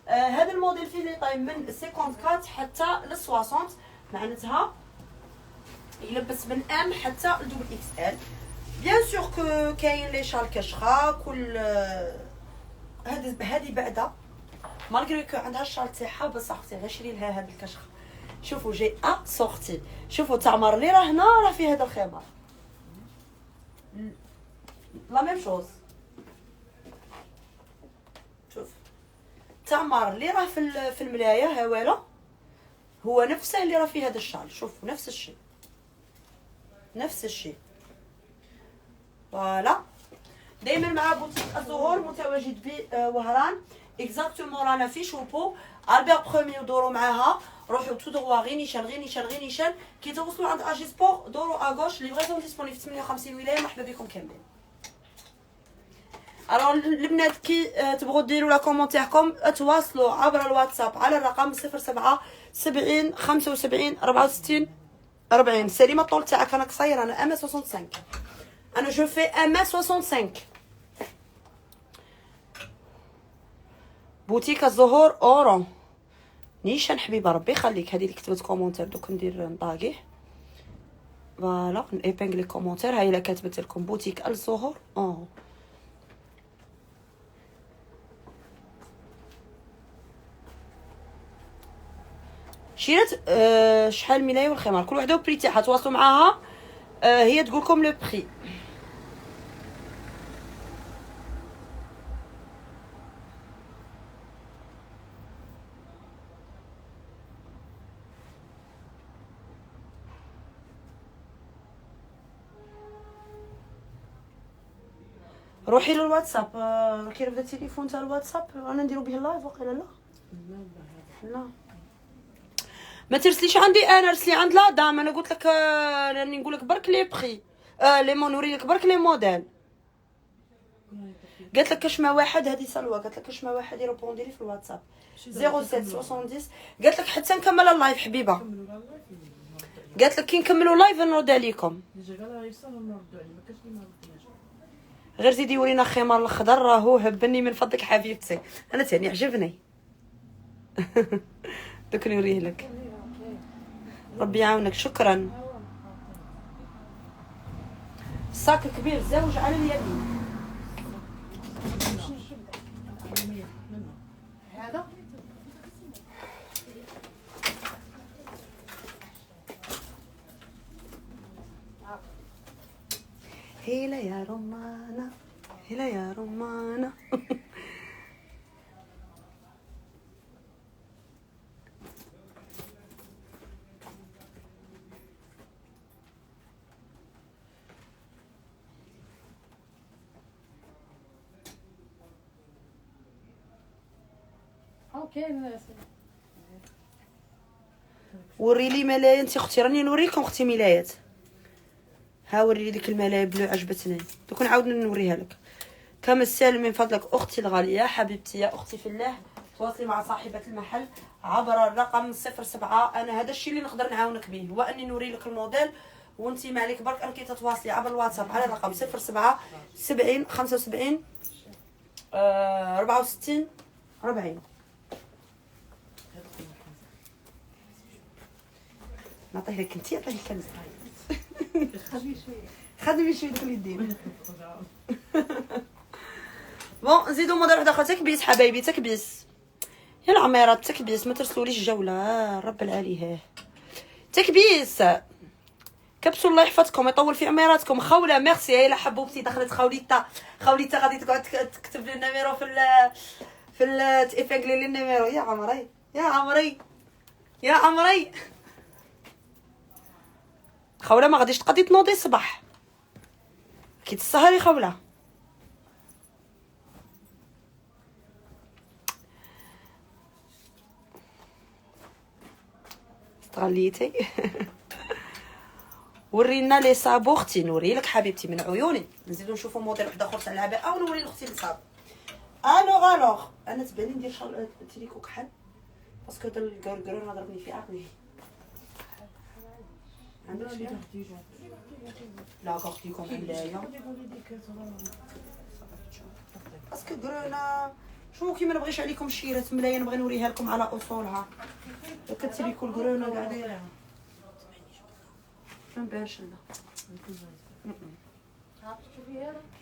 هذا الموديل فيه لي طاي من 54 حتى ل 60، معناتها يلبس من ام حتى لدوبل اكس ال. بيان سور كو كاين لي شال كشخه كل هذه بعدا مالغري كو عندها الشال تاعها، بس اختي غير شري لها هذا الكشخه. شوفوا جاي سورتي، شوفوا تعمر لي راه هنا راه فيه هذا الخمار لا ميم شوز. شوف تعمر لي راه في الملايه هواله هو نفسه اللي راه فيه هذا الشال. شوفوا نفس الشيء نفس الشيء. فوالا دائما مع بوتيك الزهور متواجد بوهران اكزاكتومون رانا في شوبو البير برومي ودوروا معاها. روحوا تو دغوا غير نيشان غير نيشان غير نيشان. كي توصلوا عند اجي سبور دوروا اغوش لي فريزون ديسپونيبل في 58 ولايه. مرحبا بكم كاملين. الوغ البنات كي تبغوا ديروا لا كومونتيركم تواصلوا عبر الواتساب على الرقم 07 70 75 64 40. سليمه الطول تاعك انا قصير، انا ام 65، انا جو في ام 65. بوتيك الزهور اورون نيشان حبيبه ربي يخليك. هذه اللي كتبت كومونتير دوك ندير نطاقيه. فوالا ايبينغلي كومونتير. هاي اللي كتبت لكم بوتيك الزهور اورون. شيرات شحال ملايه والخمار كل وحده وبري تاعها. تواصلوا معاها هي تقول لكم لو بري. روحي للواتساب. كي بدا التليفون تاع الواتساب انا نديرو به اللايف وقيلا لا لا ما ترسليش عندي انا، رسلي عند لا دام. انا قلت لك راني نقول لك برك لي بري لي نوري لك برك لي موديل. قالت لك كاش ما واحد هذه سلوى قالت لك كاش ما واحد يريبوندي لي في الواتساب 07 70. قالت لك حتى نكمل اللايف حبيبه. قالت لك كي نكملوا اللايف نرد عليكم. غير زيدي ورينا الخمار الخضر راهو هبني من فضلك حبيبتي. انا تاني عجبني دوك نوريه لك. ربي يعاونك. شكرا. الصاك كبير زوج على اليمين. هذا هيلا يا رمانة هيلا يا رمانة اوكي. وري لي ملايه انت اختي. راني نوريكم اختي ملايات. ها وري لي ديك الملايه بلو عجبتني دوك نعاود نوريها لك. كما السال من فضلك اختي الغاليه حبيبتي يا اختي في الله تواصلي مع صاحبه المحل عبر الرقم 07. انا هذا الشيء اللي نقدر نعاونك به هو اني نوري لك الموديل وانت ما عليك برك انك تتواصلي عبر الواتساب على الرقم 07 70 75 64 40. نعطيه لك انت عطيه الكنز. خدمي شويه دوك اليدين. بون نزيدو موديل واحد اخر تكبيس حبايبي تكبيس يا العميرات تكبيس ما ترسلوليش الجوله رب العالي تكبيس كبسوا الله يحفظكم يطول في عميراتكم خوله ميرسي هي حبوبتي دخلت خوليتا غادي تقعد تكتب لي النيميرو في تيفاقلي لي النيميرو يا عمري يا عمري يا عمري خوله ما غاديش تقدي تنوضي الصباح كي تسهري خوله استغليتي ورينا لي صابو اختي نوري لك حبيبتي من عيوني نزيدو نشوفوا موديل واحد اخر تاع العباءه او نوري لاختي الصابو الوغ انا تبان لي ندير تريكو كحل باسكو هذا الكركرون ضربني في عقلي عندك شي لا كارتيكم عندايا باسكو كرونا شوفوا كي ما نبغيش عليكم الشيرات ملايه نبغي نوريها لكم على اصولها كتريكو الكرونا كاع دايره ما نبانش لنا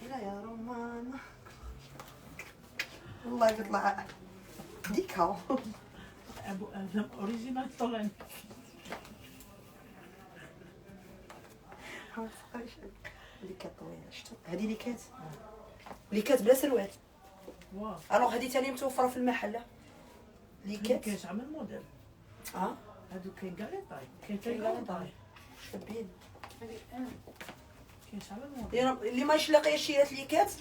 لا يا رمان والله يطلع ديكا ابو ادم اوريجينال طلع ليكات طويله شفتوا هذه ليكات بلا سروال واو الوغ هذه ثاني متوفره في المحله ليكات كاين عامل موديل هادو كاين كاع لي طاي كاين كاع لي طاي شابين كاين عامل موديل اللي ماش لاقيه شيرات ليكات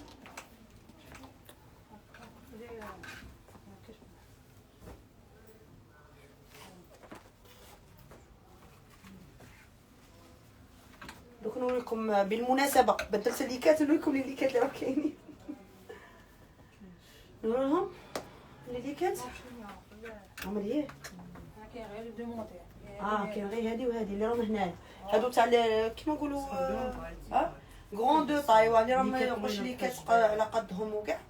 دوك نوريكم بالمناسبه بدلت الليكات نوريكم لي ليكات اللي راه كاينين نوريهم لي ليكات هما ليه كاين غير دو موديل كاين غير هادي وهادي اللي راهم هنايا هادو تاع كيما نقولوا غران دو طاي اللي راهم يقولش ليكات على قدهم وكاع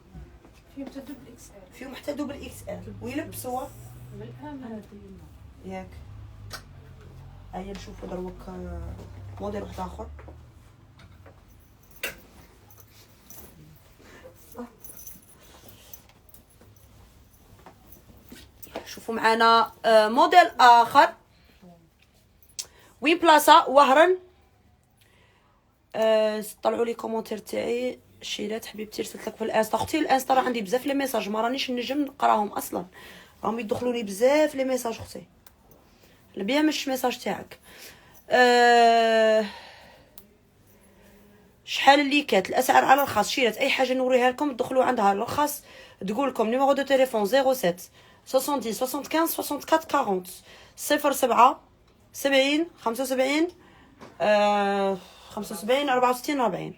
فيهم حتى دوبل اكس ال فيهم حتى دوبل اكس ال ويلبسوها بالامانه ياك هيا نشوفوا دروك موديل واحد اخر شوفوا معنا موديل اخر وين بلاصه وهران طلعوا لي كومونتير تاعي شيرات حبيبتي رسلت لك في الانستا اختي الانستا راه عندي بزاف لي ميساج ما رانيش نجم نقراهم اصلا راهم يدخلوني بزاف لي ميساج اختي البيا مش ميساج تاعك شحال الليكات الاسعار على الخاص شيرات اي حاجه نوريها لكم تدخلوا عندها على الخاص تقول لكم نيميرو دو تليفون 07 70 75 64 40 07 70 75 75 64 40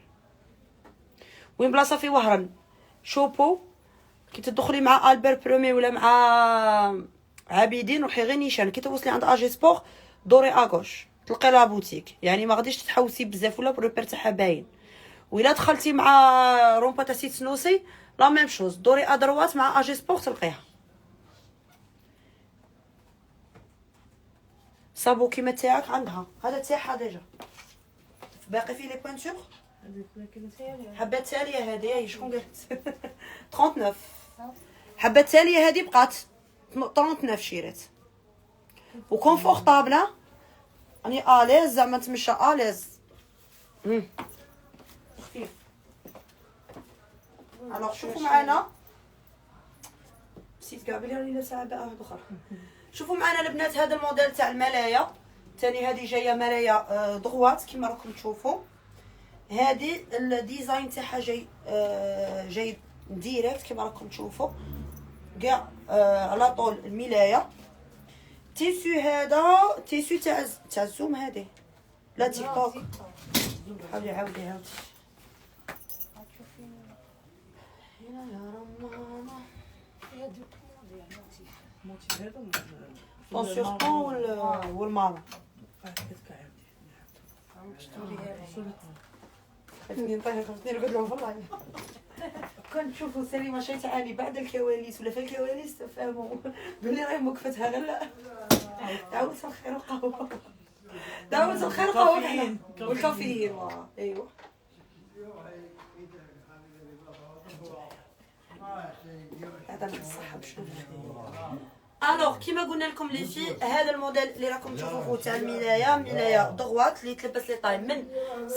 وين بلاصه في وهران شوبو كي تدخلي مع البير برومي ولا مع عابدين روحي غير نيشان كي توصلي عند اجي سبور دوري اغوش تلقي لا بوتيك يعني ما غاديش تحوسي بزاف ولا بروبير تاعها باين وإلا دخلتي مع رومبا تاع سيت سنوسي لا ميم شوز دوري ادروات مع اجي سبور تلقيها صابو كيما تاعك عندها هذا تاعها ديجا باقي فيه لي بوينتور حبه تاليه هذه شكون قالت 39 حبه تاليه هذه بقات 39 شيرات وكونفورطابله راني اليز زعما نتمشى اليز خفيف الوغ شوفوا معنا نسيت كاع بلي راني لابسه عباءه واحده اخرى شوفوا معنا البنات هذا الموديل تاع الملايه ثاني هذه جايه ملايه ضغوات كما راكم تشوفوا هذه الديزاين تاعها جاي ديريكت كما راكم تشوفوا كاع على طول الملايه تيسو هذا تيسو تاع الزوم هذه لا تيك توك حاولي عاودي هنا يا رمانه موتيف هذا طونسيغطون والمالا خليني نطيح خليني نقعد لهم والله كان تشوفوا سليمه شي تعاني بعد الكواليس ولا في الكواليس تفهموا بلي راهي موقفتها غير لا دعوة الخير وقهوه دعوة الخير وقهوه والكافيين ايوا يعطيك الصحه باش الوغ كيما قلنا لكم لي في هذا الموديل اللي راكم تشوفوه تاع الملايه دغوات اللي تلبس لي طاي من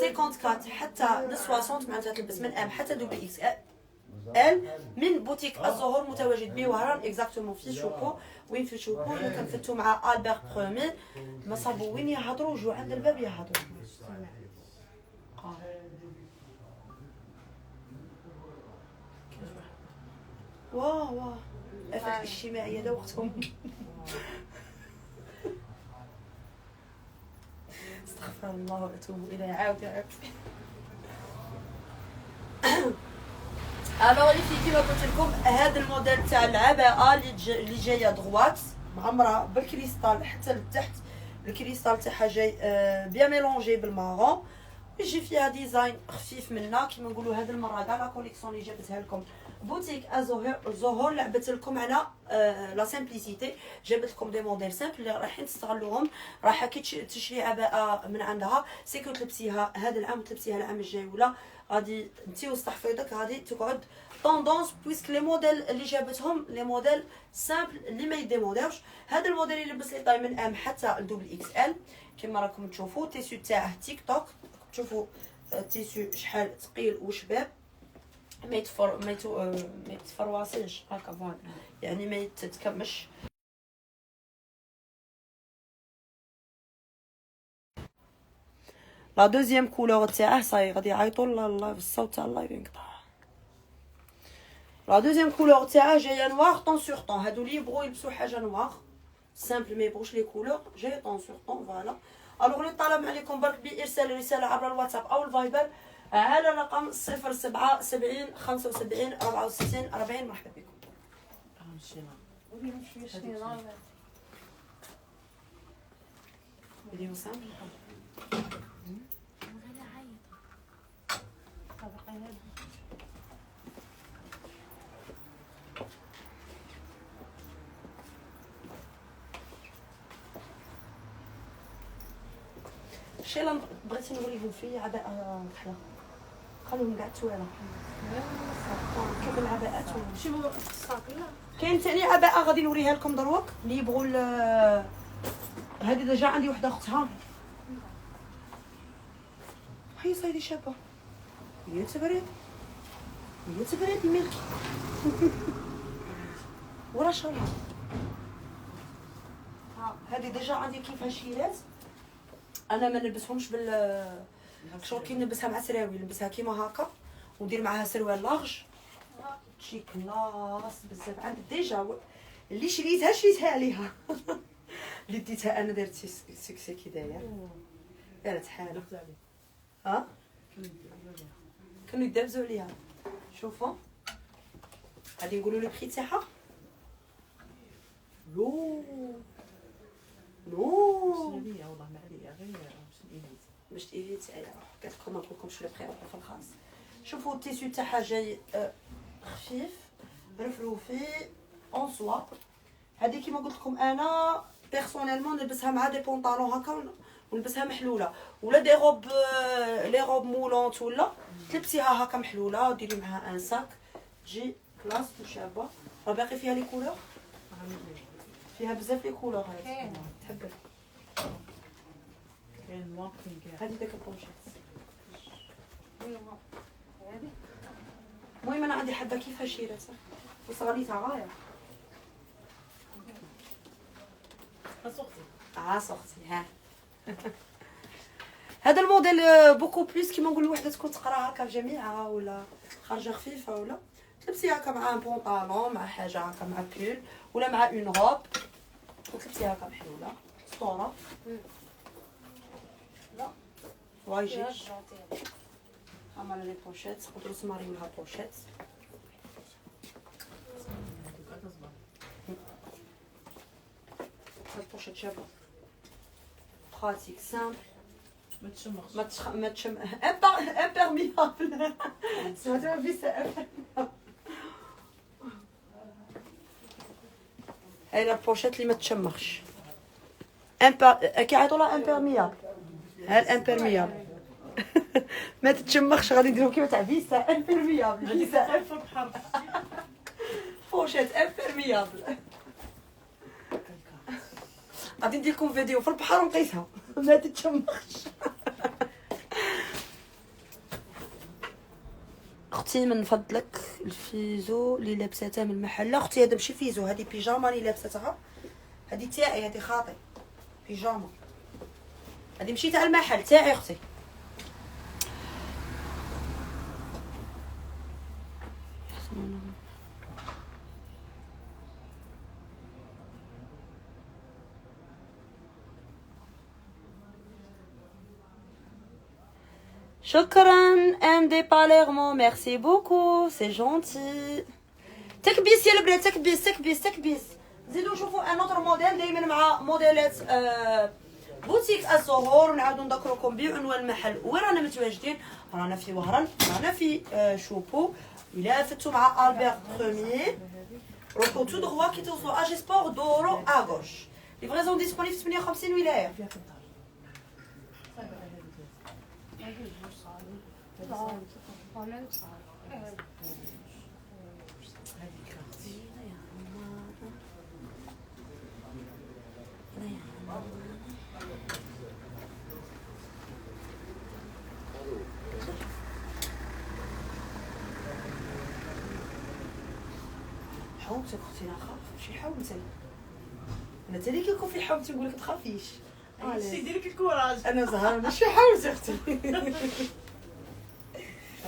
54 حتى ل 60 معناتها تلبس من ام حتى دبل اكس ال من بوتيك الزهور متواجد بوهران اكزاكتومون في شوبو. وين في شوبو اللي كنفتو مع البير برومي ما صابوا وين يهضروا جو عند الباب يهضروا واه افات الاجتماعيه دا وقتهم استغفر الله واتوب اليه عاود الوغ لي في كيما قلت لكم هذا الموديل تاع العباءه اللي جايه دغوات معمره بالكريستال حتى لتحت. الكريستال تاعها جاي بيان ميلونجي بالمارون يجي فيها ديزاين خفيف منا كيما نقولوا. هذه المره كاع لا كوليكسيون اللي جابتها لكم بوتيك الزهور لعبت لكم على لا سامبليسيتي. جابت لكم دي موديل سامبل اللي رايحين تستغلوهم. رايحه كي تشري عباءه من عندها سيكو تلبسيها هذا العام وتلبسيها العام الجاي ولا غادي انت وستحفيضك غادي تقعد طوندونس بويسك لي موديل اللي جابتهم لي موديل سامبل اللي ما يديموديوش. هذا الموديل اللي لبس لي طاي من ام حتى الدبل اكس ال كما راكم تشوفوا. تيسو تاعه تيك توك تشوفوا تيسو شحال ثقيل وشباب ما يتفرواسيش هكا فوالا يعني ما يتكمش. لا دوزيام كولور تاعه صاي غادي يعيطوا الله الصوت تاع اللايف ينقطع. لا دوزيام كولور تاعه جايه نوار طون سور طون. هادو اللي يبغوا يلبسوا حاجه نوار سامبل ما يبغوش لي كولور جايه طون سور طون فوالا. الوغ اللي طالب عليكم برك بارسال رساله عبر الواتساب او الفايبر على رقم 07 70 75 64 40. مرحبا بكم. فيديو سامبل الشيء اللي بغيتي نوريهم فيه عباءه كحله خلوهم كاع توالى كيف العباءات شي هو الصاك لا كاين ثاني عباءه غادي نوريها لكم دروك اللي يبغوا هذه ديجا عندي وحده اختها هي صايدي شابه هي تبرد ملكي ورا شالها هذه ديجا عندي كيفها شيلات. انا ما نلبسهمش شغل كي نلبسها مع سراويل نلبسها كيما هكا وندير معاها سروال لارج شي كلاس بزاف. عندي ديجا اللي شريتها عليها اللي ديتها انا درت سكسي كي دارت حاله ها كانوا يدابزوا عليها. شوفوا غادي نقولوا لي بري تاعها لو والله ما عليا غير باش تيجي تاعي قلت لكم ما نقولكمش لي بخير في الخاص. شوفوا التيسو تاعها جاي خفيف رفروفي اون سوا. هذه كيما قلت لكم انا بيرسونيلمون نلبسها مع دي بونطالون هكا ونلبسها محلوله ولا دي روب لي روب مولونت ولا تلبسيها هكا محلوله ديري معها ان ساك تجي كلاس وشابه. راه باقي فيها لي كولور فيها بزاف لي كولور هذه تحبك كاين موقفين كاع هذه داك البونشيت. المهم انا عندي حبه كيفها شيرتها وصغاليتها غايه اختي ها هذا الموديل بوكو بليس كيما نقولوا وحده تكون تقرا هكا في جامعه ولا خارجه خفيفه ولا تلبسي هكا مع ان بونطالون مع حاجه هكا مع بول ولا مع اون روب وتلبسي هكا محلوله سطوره لا وايجي هما لي بوشيت نقدروا نسماريو لها بوشيت. هاد بوشيت شابه براتيك سامبل ما تشم امبيرميابل سمعتوها بيسا هاي البوشيت اللي ما تشمخش كيعيطوا لها امبيرميابل. ها الامبيرميابل ما تتشمخش غادي نديرو كيما تاع فيسا امبيرميابل فيسا بوشيت امبيرميابل. غادي ندير لكم فيديو في البحر ونقيسها ما تتشمخش. اختي من فضلك الفيزو اللي لابساتها من المحله. اختي هذا ماشي فيزو، هذه بيجاما اللي لابستها، هذه تاعي، هذه خاطي بيجاما، هذه ماشي تاع المحل تاعي اختي. شكرا ام دي باليرمو، ميرسي بوكو، سي جونتي. تكبيس يا البنات، تكبيس تكبيس تكبيس. زيدوا شوفوا ان اوتر موديل دائما مع موديلات بوتيك الزهور، ونعاودوا نذكركم بعنوان المحل وين رانا متواجدين. رانا في وهران، رانا في شوبو. الى فتوا مع البير بروميير روحوا تو دغوا كي توصلوا اجي سبور دورو اغوش. ليفريزون ديسپونيبل في 58 ولايه. حومتك اختي، نخاف ماشي حومتك انا تالي كيكون في حومتي نقول لك تخافيش. سيدي لك الكوراج. انا زهره ماشي حومتي اختي.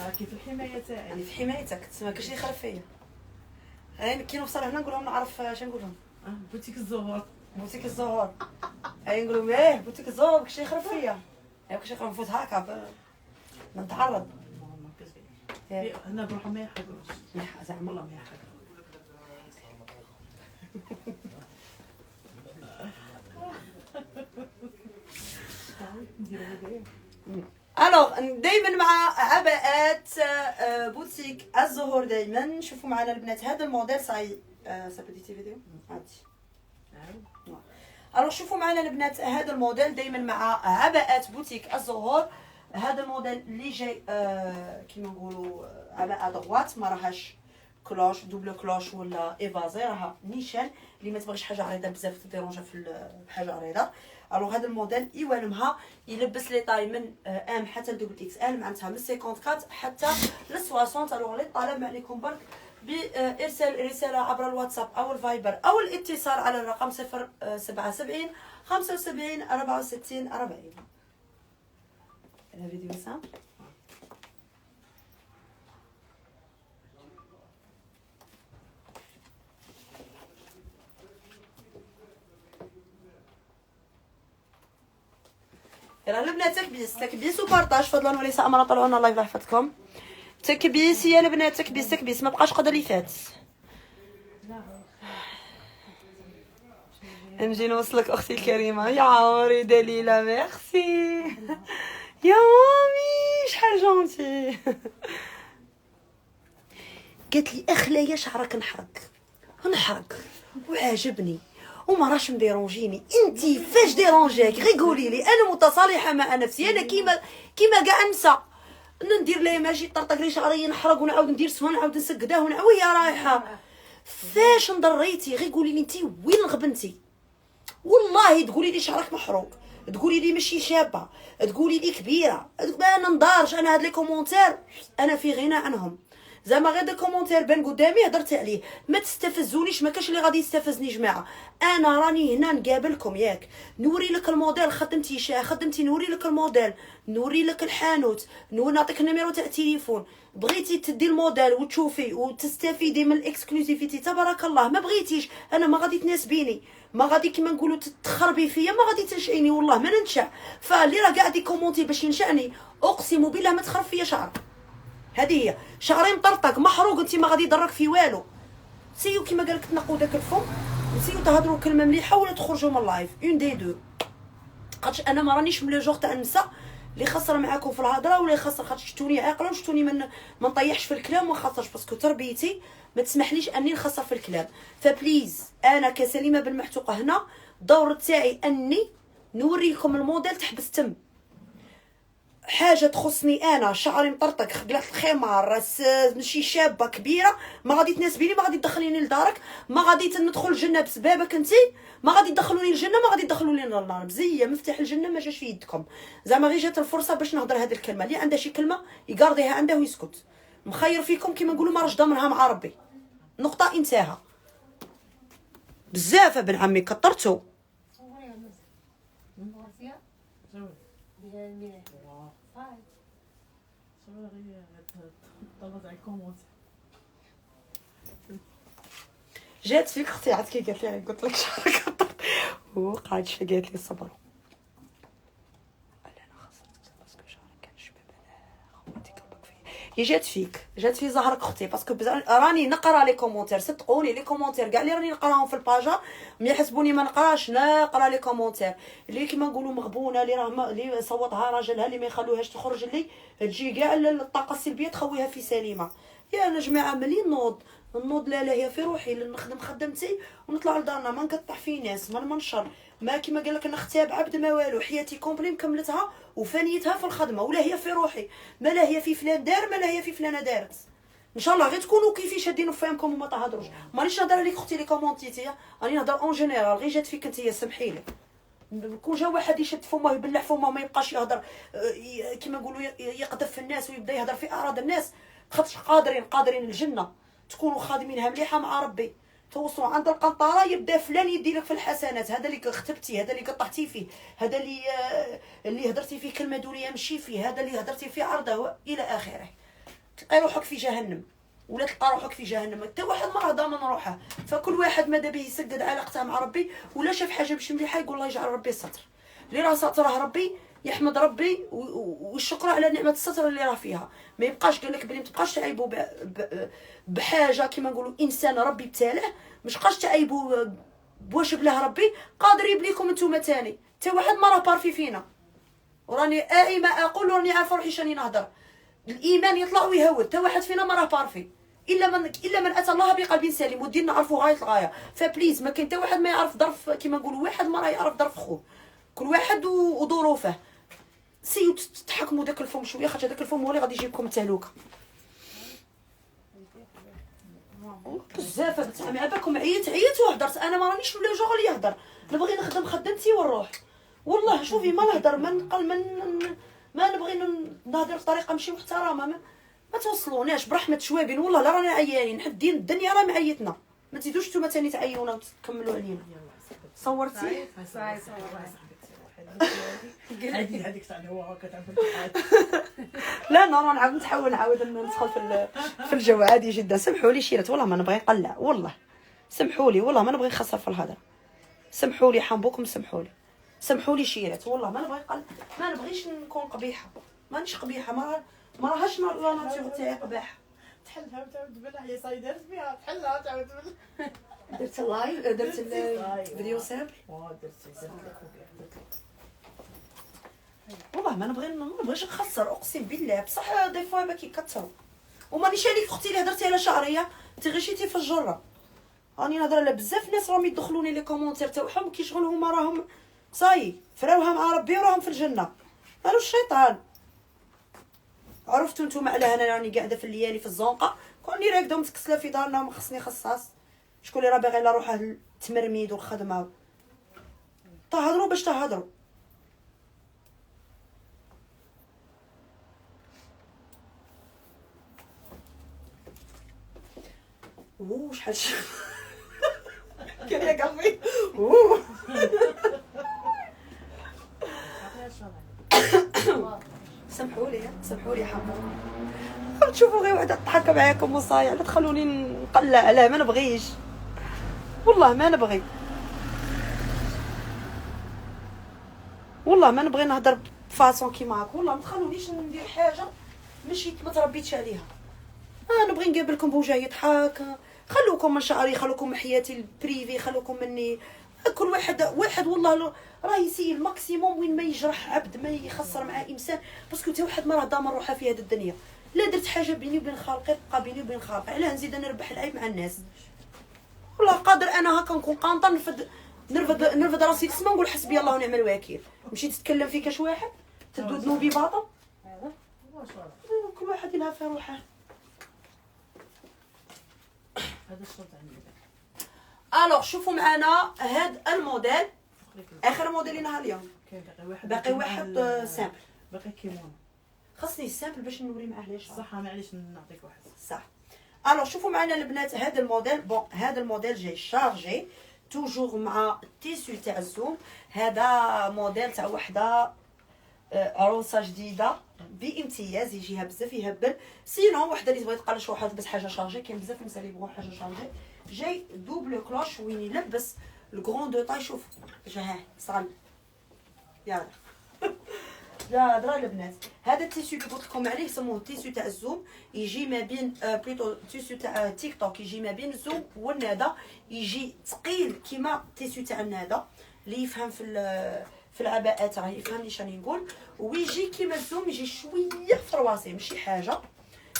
راكي في الحمايه تاعي. انا في حمايتك، تسمى كلشي يخرب فيا. غير كي نوصل هنا نقول لهم نعرف اش نقول لهم. بوتيك الزهور. بوتيك الزهور. اي نقول لهم ايه بوتيك الزهور كلشي يخرب فيا. كلشي يخرب نفوت هكا نتعرض. هنا بروحهم ما يحقروش. زعما والله ما يحقروش. الوغ دائما مع عباءات بوتيك الزهور. دائما شوفوا معنا البنات هذا الموديل صاي سابيتي فيديو عادي. الوغ شوفوا معنا البنات هذا الموديل دائما مع عباءات بوتيك الزهور. هذا الموديل اللي جاي كيما نقولوا عباءه دغوات، ما راهاش كلوش دوبل كلوش ولا ايفازي، راها نيشان اللي ما تبغيش حاجه عريضه بزاف تديرونجا في حاجه عريضه. الوغ هذا الموديل يوالمها يلبس لي طاي من ام حتى لدوبل اكس ال، معناتها من 54 حتى ل 60. الوغ اللي طالب ما عليكم برك بارسال رساله عبر الواتساب او الفايبر او الاتصال على الرقم 077 75 64 40. الفيديو سامبل. يلا البنات تكبيس تكبيس وبارطاج فضلا وليس امرا. طلعونا الله يحفظكم. تكبيس يا البنات تكبيس تكبيس، ما بقاش قدر اللي فات. نجي نوصلك اختي الكريمه يا عمري دليله. ميرسي يا مامي شحال جونتي. قالت لي اخلايا شعرك نحرق وعاجبني وما راش مديرونجيني. انتي فاش ديرونجاك غير قولي لي، انا متصالحه مع نفسي. انا كيما كاع انسى ندير لي ماشي طرطق لي شعري نحرق ونعاود ندير سوا نعاود نسقداه وهي رايحه. فاش نضريتي غير قولي لي انتي وين غبنتي. والله تقولي لي شعرك محروق، تقولي لي ماشي شابه، تقولي لي كبيره، انا ندارش. انا هاد لي كومونتير انا في غنى عنهم. زعما غير دا كومونتير بان قدامي هضرت عليه، ما تستفزونيش، ما كاش اللي غادي يستفزني جماعه. انا راني هنا نقابلكم ياك، نوري لك الموديل. خدمتي نوري لك الموديل، نوري لك الحانوت، نعطيك النيميرو تاع التليفون. بغيتي تدي الموديل وتشوفي وتستفيدي من الاكسكلوزيفيتي تبارك الله. ما بغيتيش انا ما غادي تناسبيني، ما غادي كيما نقولوا تخربي فيا، ما غادي تنشئيني. والله ما ننشا. فاللي راه قاعد يكومونتي باش ينشأني اقسم بالله ما تخرب فيا شعر. هذه هي شعري مطرطق محروق، انت ما غادي يضرك في والو. سيو كيما قالك تنقوا داك الفم وسيو تهضروا كلمه مليحه ولا تخرجوا من اللايف اون دي دو. خاطش انا ما رانيش من لو جوغ تاع النساء اللي خسر معاكم في الهضره ولا خسر. خاطش شفتوني عاقله وشفتوني ما نطيحش في الكلام، وخاطرش باسكو تربيتي ما تسمحليش اني نخسر في الكلام. فبليز انا كسليمه بالمحتوقه هنا الدور تاعي اني نوري لكم الموديل تحبس تم. حاجه تخصني انا، شعري مطرطق، خبلات الخمار، راس شي شابه كبيره، ما غادي تناسبيني، ما غادي تدخليني لدارك، ما غادي ندخل الجنه بسبابك انت، ما غادي تدخلوني الجنه، ما غادي تدخلوني للنار. بزيه مفتاح الجنه ما جاش في يدكم. زعما غير جات الفرصه باش نهضر هذه الكلمه. اللي عنده شي كلمه يقارضيها عنده ويسكت. مخير فيكم كيما نقولوا ما راش ضامنها مع ربي. نقطه انتهى. بزاف ابن عمي كثرتو. جات فيك اختي عاد كي قالت لي، قلت لك شعرك كثر وقعد شي قالت لي صبروا. جات فيك، جات في ظهرك اختي، باسكو راني نقرا لي كومونتير، صدقوني لي كومونتير كاع اللي راني نقراهم في الباجا ملي يحسبوني ما نقراش، نقرا لي كومونتير اللي كيما نقولوا مغبونه، اللي راه اللي صوتها راجلها، اللي ما يخلوهاش تخرج، اللي تجي كاع الطاقه السلبيه تخويها في سليمه. يا جماعه ملي نوض لا هي في روحي، نخدم خدمتي ونطلع لدارنا، ما نقطع في ناس، ما نمنشر، ما كيما قال لك نختاب عبد ما والو، حياتي كومبلي مكملتها وفانيتها في الخدمه، ولا هي في روحي، ما لا هي في فلان دار، ما لا هي في فلانه دارت. ان شاء الله غير تكونوا كيفي شادين فهمكم وما تهضروش. مانيش نهضر عليك اختي لي كومونتيتي، راني نهضر اون جينيرال. غير جات فيك انت سمحي لي. كون جا واحد يشد فمه يبلع فمه ما يبقاش يهضر كيما نقولوا يقذف في الناس ويبدا يهضر في اعراض الناس، خاطرش قادرين الجنه تكونوا خادمينها مليحه مع ربي، توصلوا عند القنطره يبدا فلان يدي لك في الحسنات، هذا اللي اختبتي، هذا اللي قطعتي فيه، هذا اللي هضرتي فيه كلمه دونيه مشي فيه، هذا اللي هضرتي فيه عرضه الى اخره. تلقى روحك في جهنم ولا تلقى روحك في جهنم، حتى واحد ما راه ضامن روحه. فكل واحد ماذا به يسدد علاقته مع ربي، ولا شاف حاجه مش مليحه يقول الله يجعل ربي الستر. اللي راه ساتره ربي يحمد ربي والشكر على نعمه الستر اللي راه فيها. ما يبقاش قال لك بلي ما تبقاش تعيبوا بحاجه كيما نقولوا انسان ربي ابتلاه، مش بقاش تعيبوا بواش بلاه ربي قادر يبليكم نتوما تاني. حتى واحد ما راه بارفي فينا، وراني ما اقول راني عارفه روحي شاني نهضر. الايمان يطلع ويهود، حتى واحد فينا ما راه بارفي الا من اتى الله بقلب سليم. ودينا نعرفوا غايه الغايه. فبليز ما كاين حتى واحد ما يعرف ظرف، كيما نقولوا واحد ما راه يعرف ظرف خوه، كل واحد وظروفه. سيو تحكموا داك الفم شويه، خاطر داك الفم هو اللي غادي يجيبكم التهلوكه. بزاف بتعمي عباكم عييت وهضرت. انا ما رانيش ولا جوغ اللي يهضر، نبغي نخدم خدمتي ونروح. والله شوفي ما نهضر، ما نبغي نهضر بطريقه ماشي محترمه، ما توصلوناش برحمه شوابين. والله لا رانا عيانين، حد دين الدنيا راه معيتنا، ما تزيدوش نتوما ثاني تعيونا وتكملوا علينا. صورتي صاي هذيك تاع هو كتعمل. لا نعاود نحاول ندخل في الجو عادي جدا. سمحوا لي شيرات، والله ما نبغي نقلع، والله سمحوا لي، والله ما نبغي نخسر في الهضره. سمحوا لي حنبوكم، سمحوا لي شيرات، والله ما نبغي نقلع، ما نبغيش نكون قبيحه، مانيش قبيحه، ما راهاش لا ناتور تاعي قباح. تحلها وتعاود تبلع، هي صاي دارت بها تحلها وتعاود تبلع. درت اللايف، درت الفيديو سامبل. درت والله ما نبغيش نخسر، اقسم بالله. بصح دي فوا ما كيكثروا. ومانيش عليك اختي اللي هضرتي على شعريه، انت غير شيتي في الجره. راني نهضر على بزاف ناس راهم يدخلوني لي كومونتير تاعهم كيشغلهم راهم صاي فراوها مع ربي وراهم في الجنه. قالوا الشيطان. عرفتوا نتوما على انا راني قاعده في الليالي في الزنقه، كوني راكده متكسله في دارنا وما خصني خصاص. شكون اللي راه باغي على روحه التمرميد والخدمه؟ تهضروا باش تهضروا. شحال كان يا قلبي. سمحوا لي حمو، تشوفوا غير وحده تضحك معاكم وصايع، لا تخلوني نقلع. لا ما نبغيش، والله ما نبغي، والله ما نبغي نهضر بفاصون كيما هاك. والله ما تخلونيش ندير حاجه ماشي ما تربيتش عليها. نبغي نقابلكم بوجه يضحك. خلوكم من شعري، خلوكم من حياتي البريفي، خلوكم مني. كل واحد والله راه يسيي الماكسيموم وين ما يجرح عبد، ما يخسر معاه انسان، باسكو حتى واحد ما راه ضامن روحه في هذه الدنيا. لا درت حاجه بيني وبين خالقي تبقى بيني وبين خالقي، علاه نزيد نربح العيب مع الناس؟ والله قادر انا هكا نكون قانطه نرفد راسي تسمى نقول حسبي الله ونعم الوكيل. مشيت تتكلم فيك اش واحد تدو ذنوبي باطل، واش راه كل واحد يلها في روحه. هذا الشرط عندي. الوغ شوفوا معنا هاد الموديل، اخر موديل لنا اليوم. كاين باقي واحد سامبل، باقي كيمون. خاصني السامبل باش نوري معاه ليش صح معليش نعطيك واحد. صح. الوغ شوفوا معنا البنات هذا الموديل. بون هذا الموديل جاي شارجي توجور مع التيسو تاع الزوم. هذا موديل تاع وحده عروسه جديده بامتياز، يجيها بزاف يهبل. سينو وحده اللي تبغي تقلش روحها تلبس حاجه شارجي، كاين بزاف الناس اللي يبغوا حاجه شارجي. جاي دوبل كلوش وين يلبس الكرون دو طاي. شوف جاه صغل يلا لا هضره البنات. هذا التيسو اللي قلت لكم عليه يسموه التيسو تاع الزوم، يجي ما بين بليتو تيسو تاع تيك توك، يجي ما بين الزوم والنادا. يجي ثقيل كيما التيسو تاع النادا. اللي يفهم في العباءات راه يفهم ليش راني نقول. ويجي كيما الزوم يجي شويه فرواسي ماشي حاجه.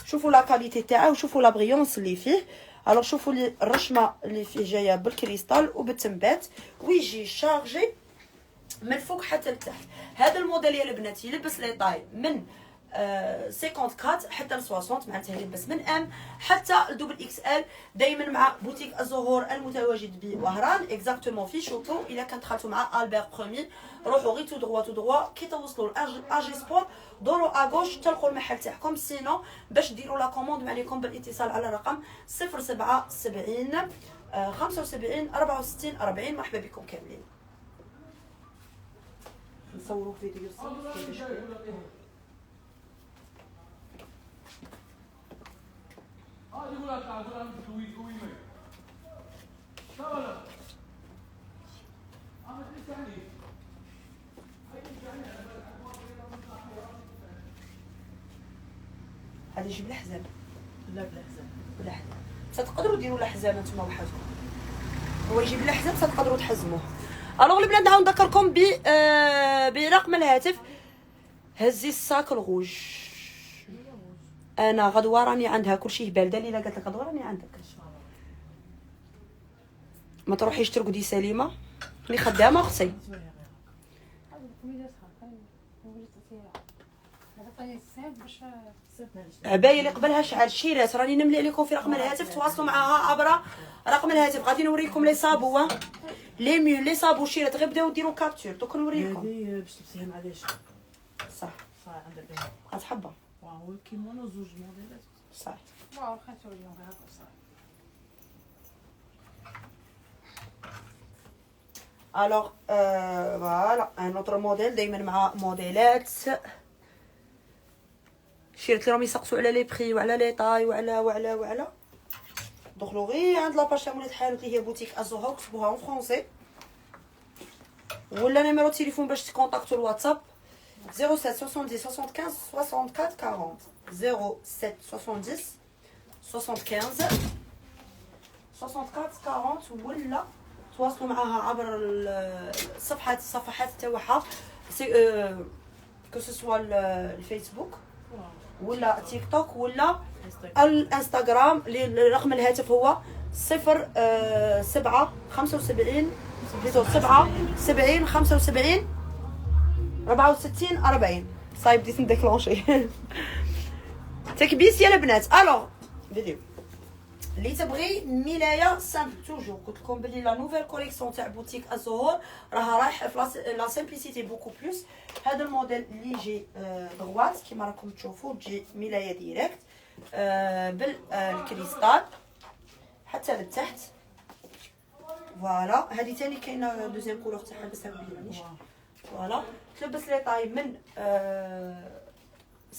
شوفوا لا كاليتي تاعو وشوفوا لا بريونس اللي فيه. الوغ شوفوا الرشمه اللي فيه جايه بالكريستال وبالتنبات، ويجي شارجي من الفوق حتى لتحت. هذا الموديل يا البنات يلبس لي طاي من 54 حتى ل 60، معناتها يلبس من ام حتى لدوبل اكس ال. دائما مع بوتيك الزهور المتواجد بوهران اكزاكتومون في شوكو. الا كان دخلتوا مع البير برومي روحوا غير تو دروا كي توصلوا لاجي سبور دوروا اغوش تلقوا المحل تاعكم. سينو باش ديروا لا كوموند معليكم بالاتصال على رقم 077 75 64 40. مرحبا بكم كاملين. نصوروا فيديو كيفاش هذا يجيب الحزام. لا بلا حزام. بلا حزام تقدروا ديروا الحزام نتوما وحدكم. هو يجيب الحزام تقدروا تحزموه. الوغ البنات نعاود نذكركم برقم الهاتف. هزي الساك الغوج. انا غدوه راني عندها كلشي هبال. دليله قالت لك غدوه راني عندك. ما تروحيش ترقدي سليمه راني خدامه اختي. عبايه اللي قبلها شعل شيرات راني نملي عليكم في رقم الهاتف. تواصلوا معها عبر رقم الهاتف. غادي نوريكم لي صابو لي ميو لي صابو شيرات. غير بداو ديروا كابتور دوك نوريكم. هذه باش تلبسيها مع ليش صح صح عندك بها. غتحبها. واو كيمونو زوج موديلات. صح. واو خاطر اليوم هكا صح. الوغ فوالا ان اوتر موديل. دائما مع موديلات شيرت لهم يسقسوا على لي بري وعلى لي طاي وعلى دخلوا غير عند لاباج تاع مولات حانوت اللي هي بوتيك الزهور، كتبوها اون فرونسي ولا نيميرو تليفون باش تكونتاكتوا الواتساب 07 70 75 64 40 07 70 75 64 40 ولا تواصلوا معها عبر الصفحات تاعها كو سوسوا الفيسبوك ولا تيك توك ولا الانستغرام. رقم الهاتف هو 07 75 7 70 75 64 40. صايب بديت نديكلونشي تكبيس يا البنات. الوغ فيديو اللي تبغي ملايه سامبل توجور. قلت لكم بلي لا نوفيل كوليكسيون تاع بوتيك الزهور راها رايحه في لا سامبليسيتي بوكو بلوس. هذا الموديل اللي يجي دغوات كيما راكم تشوفوا تجي ملايه ديريكت بالكريستال حتى للتحت. فوالا هذه ثاني كاينه دوزيام كولور تاعها بس ما بينانيش. فوالا تلبس لي طاي من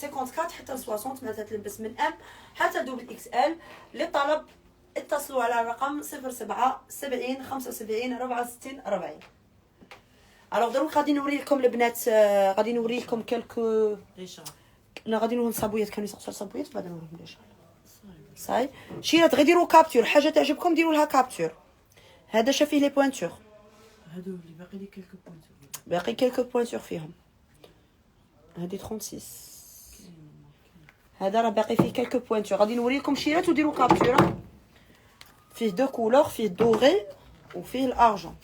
54 حتى ل 60، معناتها تلبس من ام حتى دوبل اكس ال. للطلب اتصلوا على الرقم 07 70 75 64 40. الوغ دروك غادي نوري لكم البنات غادي نوري لكم كلكو ليش لا غادي نوريهم صابويات كانوا يسقسوا صابويات بعد نوريهم ليش صاي شيرات غير ديروا كابتور. حاجه تعجبكم ديروا لها كابتور. هذا شا فيه لي بوينتور. هادو اللي باقي لي كلكو بوينتور. باقي كلكو بوينتور فيهم. هذه 36. هذا راه باقي فيه كلكو بوينتور. غادي نوريكم شيرات وديروا كابتور. فيه دو كولور، فيه الدوغي وفيه الارجون.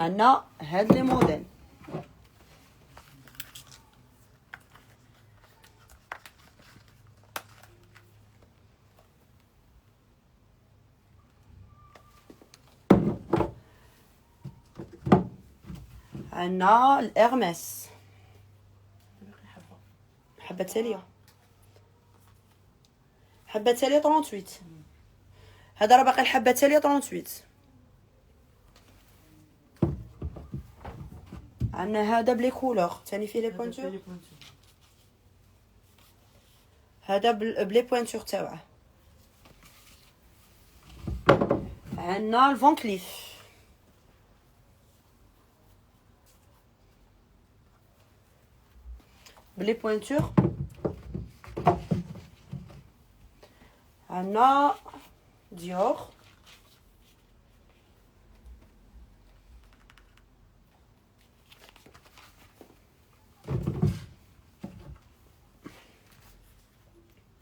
عندنا هاد لي موديل عندنا الارمس باقي حبه. حبه تاليه، حبه تاليه 38. هذا راه باقي الحبه تاليه 38. عندنا هذا بلي كولور ثاني فيه لي هذا بوينتور، لي بوينتور. هذا بلي بوينتور تاعه. عندنا الفون كليف بلي بوينتور. عندنا ديور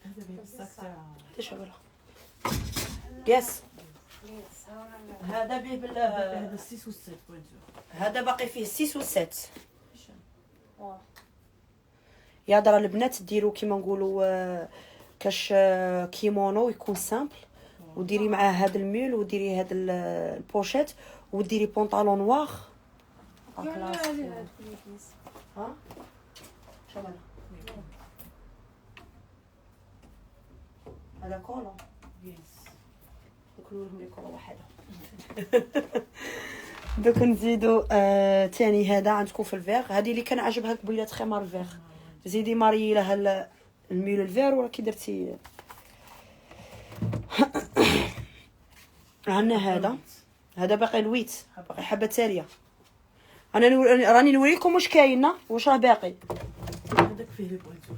هذا فيه الصاك تاع ايش هذا؟ يس هذا به هذا 6 و 7 بوينتور. هذا باقي فيه 6 و 7. واه يا درا البنات ديروا كيما نقولوا كاش كيمونو يكون سامبل، وديري معاه هذا الميل وديري هذا البوشيت وديري بونطالون نوار. ها شمال هذا كولون يس. نكونوا لهم لي كولون واحده. دوك نزيدو تاني هذا عندكم في الفيغ. هذه اللي كان عجبها قبيله خمار الفيغ، زيدي ماري لها الميل الفير ولا كي درتي. عندنا هذا باقي الويت، باقي حبه تاليه. انا راني نوريكم واش كاينه واش راه باقي. هذاك فيه لي بوينتور.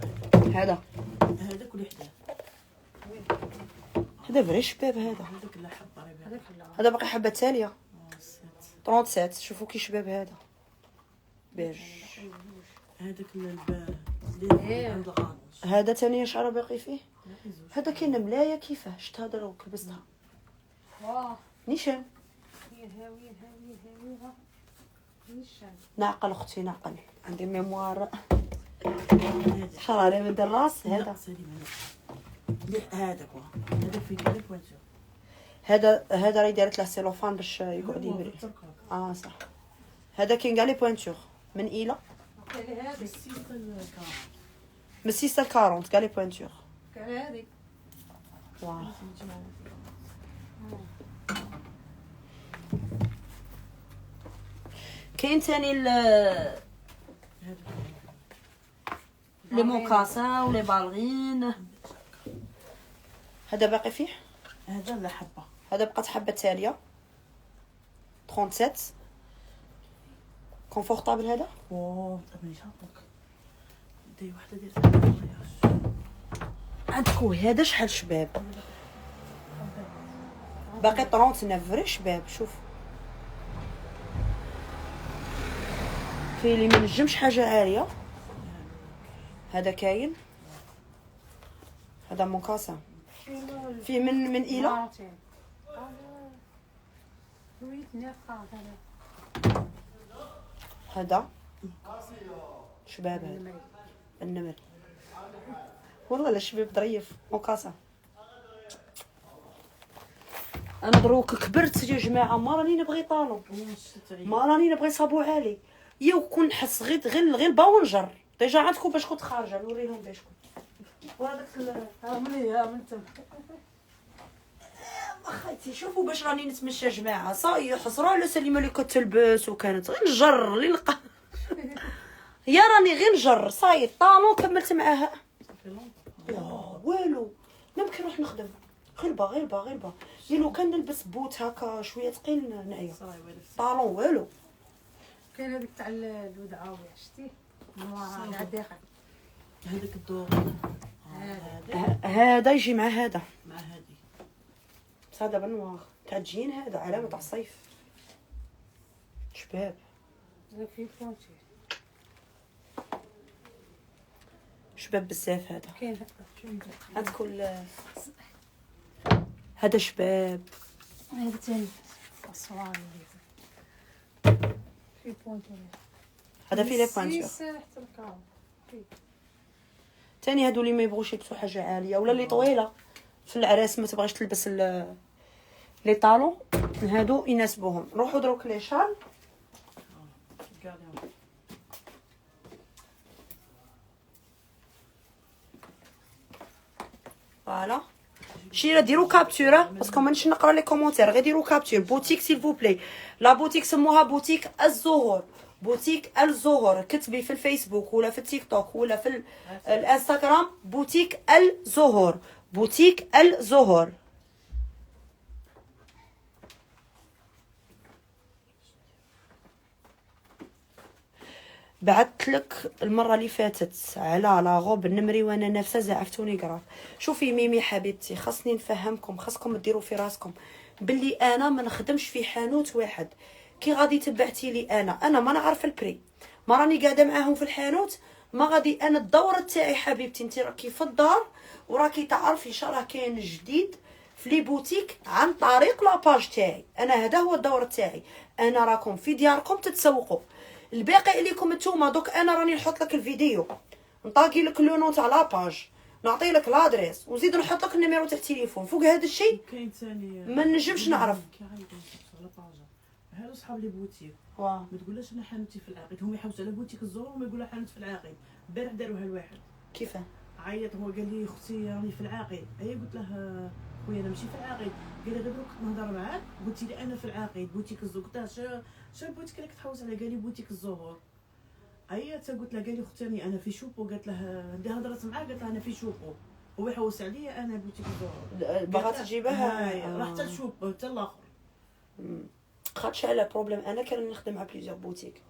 هذا هذاك اللي حداه. هذا فري شباب. هذا هذاك لا حبه راه باقي. هذا باقي حبه تاليه 7. 37. شوفوا كي شباب هذا بيج. هذاك اللي عند الغانوش. هذا ثاني شعره باقي فيه. هذا كاين ملايه كيفاش شفت هذا لو لبستها واه نيشان. هاويه نيشان. نعقل اختي نعقل، عندي ميموار هذا شراري من الراس. هذا سليم. هذاك هذاك فيه لي بوينتور. هذا راه دارت له سيلوفان باش يقعد يبري. صح. هذا كاين كاع لي بوينتور من ايلا كاين هذيك من 6 ل 40 كاع لي بوينتور. كاين هذيك واو. كاين ثاني لي موكاسان ولي بالغين. هذا باقي فيه. هذا لا حبه. هذا بقات حبه تاليه 37 كونفورطابل. هذا اوه ابني شاطك. دي وحده ديال عندكم هذا شحال شباب باقي 39 فري شباب. شوف فيه اللي ما نجمش حاجه عاليه. هذا كاين هذا موكاسان فيه من ايلا. هذا شباب هذا النمر والله لا شباب ظريف موكاسان. انا دروك كبرت يا جماعه ما راني نبغي طالون، ما راني نبغي صابو عالي. يا وكون نحس غير باونجر ديجا عندكم باش كنت خارجه نوريهم باش كنت وهذاك من تم اخيتي. شوفوا باش راني نتمشى جماعه صاي حصره على سليمه اللي كتلبس وكانت غير نجر اللي نلقى. يا راني غير نجر صاي الطالون كملت معاها. والو ما يمكن نروح نخدم غير لو كان نلبس بوت هكا شويه ثقيل نعيا. طالون والو. كاين هذيك تاع الودعاوي شتي نوار على داخل هذاك الدور. هذا يجي مع هذا مع هذه هذا بالنوار تاع الجين. هذا علامه تاع الصيف شباب. هذا فيه بونتي شباب بزاف. هذا كاين عندكم هذا شباب. هذا ثاني الصواني فيه بونتي. هذا فيه لي بوينتور حتى الكاو ثاني. هادو اللي ما يبغوش يلبسوا حاجه عاليه ولا اللي طويله في العراس ما تبغيش تلبس لي طالون هادو يناسبوهم. نروحوا دروك لي شال. عليهم. فوالا شيرا ديروا كابتور باسكو مانيش نقرا لي كومونتير، غير ديروا كابتور. بوتيك سيل فو بلاي، لا بوتيك سموها بوتيك الزهور، بوتيك الزهور. كتبي في الفيسبوك ولا في التيك توك ولا في الانستغرام بوتيك الزهور، بوتيك الزهور. بعثت لك المره اللي فاتت على لا غوب النمري وانا نفسه زعفتوني قراف. شوفي ميمي حبيبتي، خاصني نفهمكم، خاصكم ديروا في راسكم باللي انا ما نخدمش في حانوت واحد. كي غادي تبعتي لي انا ما نعرف البري، ما راني قاعده معاهم في الحانوت، ما غادي انا الدور تاعي حبيبتي. انت راكي في الدار وراكي تعرفي شرا راه كاين جديد في لي بوتيك عن طريق لاباج تاعي. انا هذا هو الدور تاعي، انا راكم في دياركم تتسوقوا. الباقي عليكم نتوما. دوك انا راني نحط لك الفيديو، نطاقي لك لو نون تاع لاباج، نعطي لك لادريس، ونزيد نحط لك النيميرو تاع التليفون. فوق هذا الشيء كاين ثاني ما نجمش نعرف. على باجا هادو صحاب لي بوتيك، واه ما تقولش انا حانوتي في العقيد، هم يحوسوا على بوتيك الزهور وما يقولوا حانوت في العقيد. البارح داروها الواحد كيفاه عيط، هو قال لي اختي راني في العقيد. اي قلت له خويا انا ماشي في العقيد. قال لي غير دروك نهضر معاك، قلت لي انا في العقيد بوتيك الزهور. قلت له شا بوتيك اللي كتحوس عليه؟ قال لي بوتيك الزهور. عيطت قلت له، قال لي اختي انا في شوبو. قالت له دي هضرت معاه، قالت له انا في شوبو، هو يحوس عليا انا بوتيك الزهور. بغات تجيبها رحت لشوبو حتى الاخر. خاطش على بروبليم. انا كان نخدم على بليزيور بوتيك،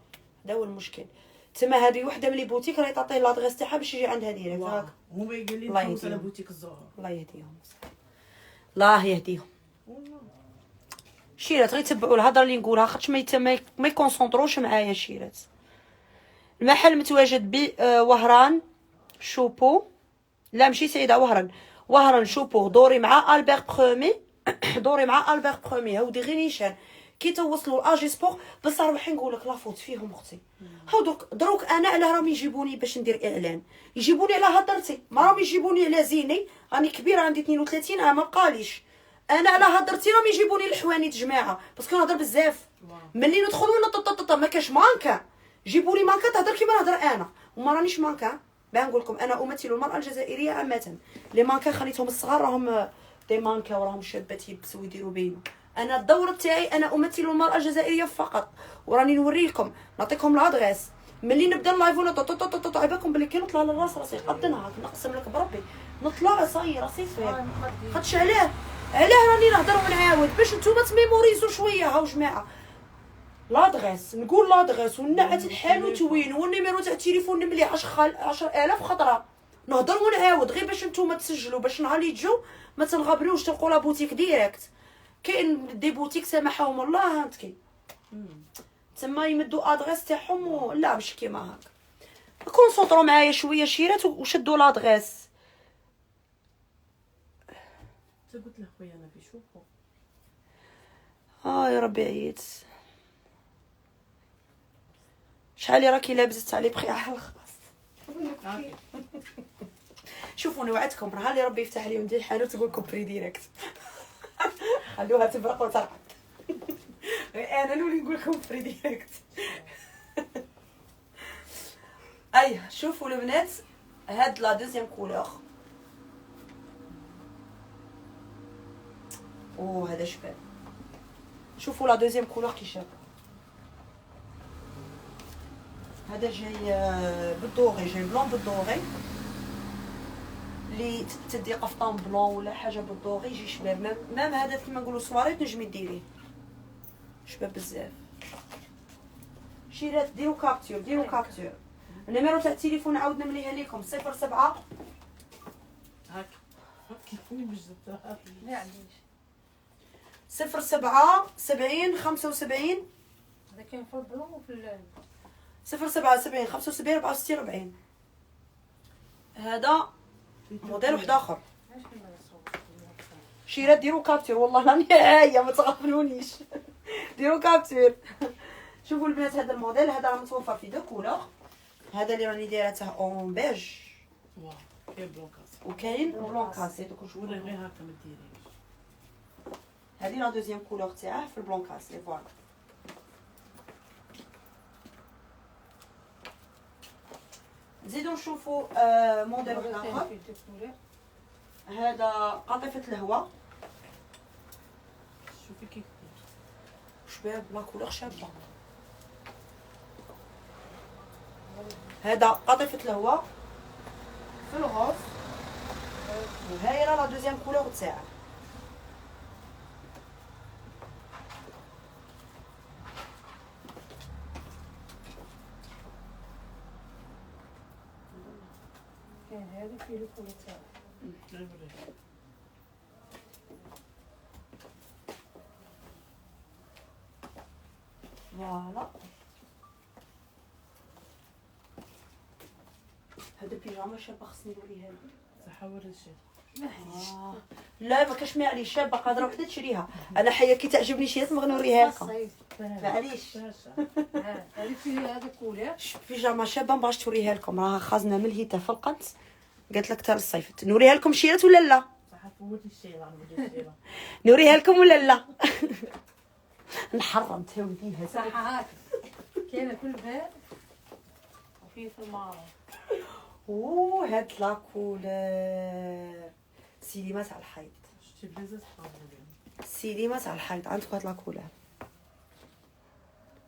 هذا هو المشكل. تما هذه وحده من لي بوتيك راهي تعطيه لادريس تاعها باش يجي عندها ديريكت هاك. هو قال لي الله نحوس على يهديهم. بوتيك الزهور. الله يهديهم، الله يهديهم. شيرات غير تبعوا الهضره اللي نقولها، خاطش ما يكونسونطروش معايا. شيرات المحل متواجد ب وهران شوبو، لا ماشي سيده وهران شوبو. دوري مع البير برومي، دوري مع البير برومي. هاودي غير نيشان كي توصلوا لاجي سبور. بصح روحي نقول لك لافوت فيهم اختي. هاو دروك انا على راهم يجيبوني باش ندير اعلان، يجيبوني على هضرتي، ما راهم يجيبوني على زيني. راني كبيره عندي 32 عام، ما بقاليش. انا على هضرتي راهم يجيبوني الحوانيت جماعه، باسكو نهضر بزاف. ملي ندخل ما كاش مانكا، جيبوا لي مانكا تهضر كيما نهضر انا، وما رانيش مانكا. باه نقول لكم انا امثل المراه الجزائريه عامه. لي مانكا خليتهم الصغار راهم دي مانكا وراهم شابات يلبسوا ويديروا بينو. انا الدور تاعي انا امثل المراه الجزائريه فقط، وراني نوريكم نعطيكم لادريس. ملي نبدا اللايف ولا عيبكم بلي كي نطلع للراس راسي قدنا هاك نقسم لك بربي نطلع صاي راسي فيه. خاطش علاه راني نهضر ونعاود باش نتوما تميموريزو شويه. هاو جماعه لادغيس، نقول لادغيس ونعت الحانوت وين والنيميرو تاع التليفون نملي 10000 خطره. نهضر ونعاود غير باش نتوما تسجلوا، باش نهار اللي تجو ما تنغبنوش تلقوا لا بوتيك ديريكت. كاين دي بوتيك سامحهم الله هانتكي تما يمدوا ادغيس تاعهم لا مش كيما هاك. كونسونطرو معايا شويه شيرات وشدوا لادغيس. قلت له خويا انا في شوبو. يا ربي عييت. شحال راكي لابسه تاع لي بخي على الخاص. شوفوا نوعدكم راه اللي ربي يفتح عليهم ديال الحانوت تقول لكم بري ديريكت. خلوها تبرق وترقد. انا نولي نقول لكم بري ديريكت. شوفوا البنات هاد لا دوزيام كولور. هذا شباب. شوفوا لا دوزيام كولور كي شاب. هذا جاي بالدوغي، جاي بلون بالدوغي. اللي تدي قفطان بلون ولا حاجه بالدوغي يجي شباب. مام هذا كيما نقولوا صواري تنجمي ديريه شباب بزاف. شيرات ديروا كابتور. النيميرو تاع التليفون عاود نمليها لكم 07 هاك كيفني بجد لا علاش 07 70 75 هذا كاين في البلون وفي 077 75 64 40. هذا موديل واحد اخر. شيرات ديروا كابتور والله راني هايه ما تغفلونيش. ديروا كابتور. شوفوا البنات هذا الموديل هذا راه متوفر في دو كولور. هذا اللي راني دايرته اون بيج كاين بلون كاسي وكاين بلون كاسي. دوك نشوفوا ولا غير هكا ما ديريش. هذه لا دوزيام كولور تاعه في البلون كاسي. فوالا نزيدو نشوفوا موديل واحد اخر. هذا قاطفه الهواء. شوفي كيف شباب لا كولور شابه. هذا قاطفه الهواء في الغوص، وهاي راه لا دوزيام كولور تاعها. كاين هذا فيه الكولور تاعو. فوالا هذا بيجاما شابه خصني نوريها لك. صح ورا الشيء. لا ما كاش معليش شابه قادره وحده تشريها. انا حيه كي تعجبني شي تبغي نوريها لكم. معليش هذه فيه هذا كولور. بيجاما شابه مبغاش توريها لكم، راها خازنه من الهيته في القنت، قالت لك تاع الصيف نوريها لكم شيرات ولا لا؟ صح فوت الشيء راه نوري الشيء. نوريها لكم ولا لا؟ نحرم تهوديها صح هاك كاينه في الباب وفيه في المارون. هاد لا كولور سيليما تاع الحيط. شتي بلازا تحاول بهم. سيليما تاع الحيط عندك هاد لا كولور.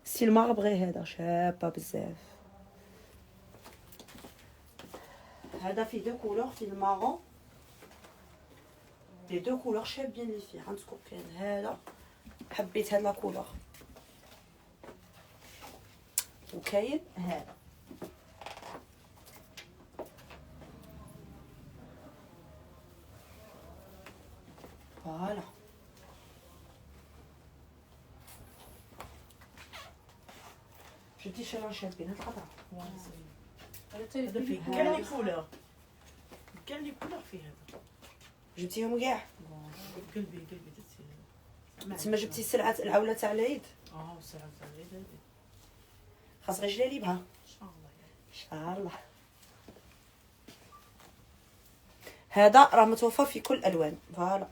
ستيل مغربي هذا شابه بزاف. هذا فيه دو كولور، فيه المارون. لي دو كولور شابين اللي فيه. عندكم كاين هذا، حبيت هاد لا كولور، وكاين هذا. فوالا شفتي شنو شابين هاد الخضره. هذا فيه كاع لي كولور. كاع لي كولور فيه هذا. جبتيهم كاع. قلبي درتي. تما جبتي السلعه العوله تاع العيد. والسلعه تاع العيد هذه. خاص غير جلالي بها ان شاء الله. ان شاء الله. هذا راه متوفر في كل الالوان. فوالا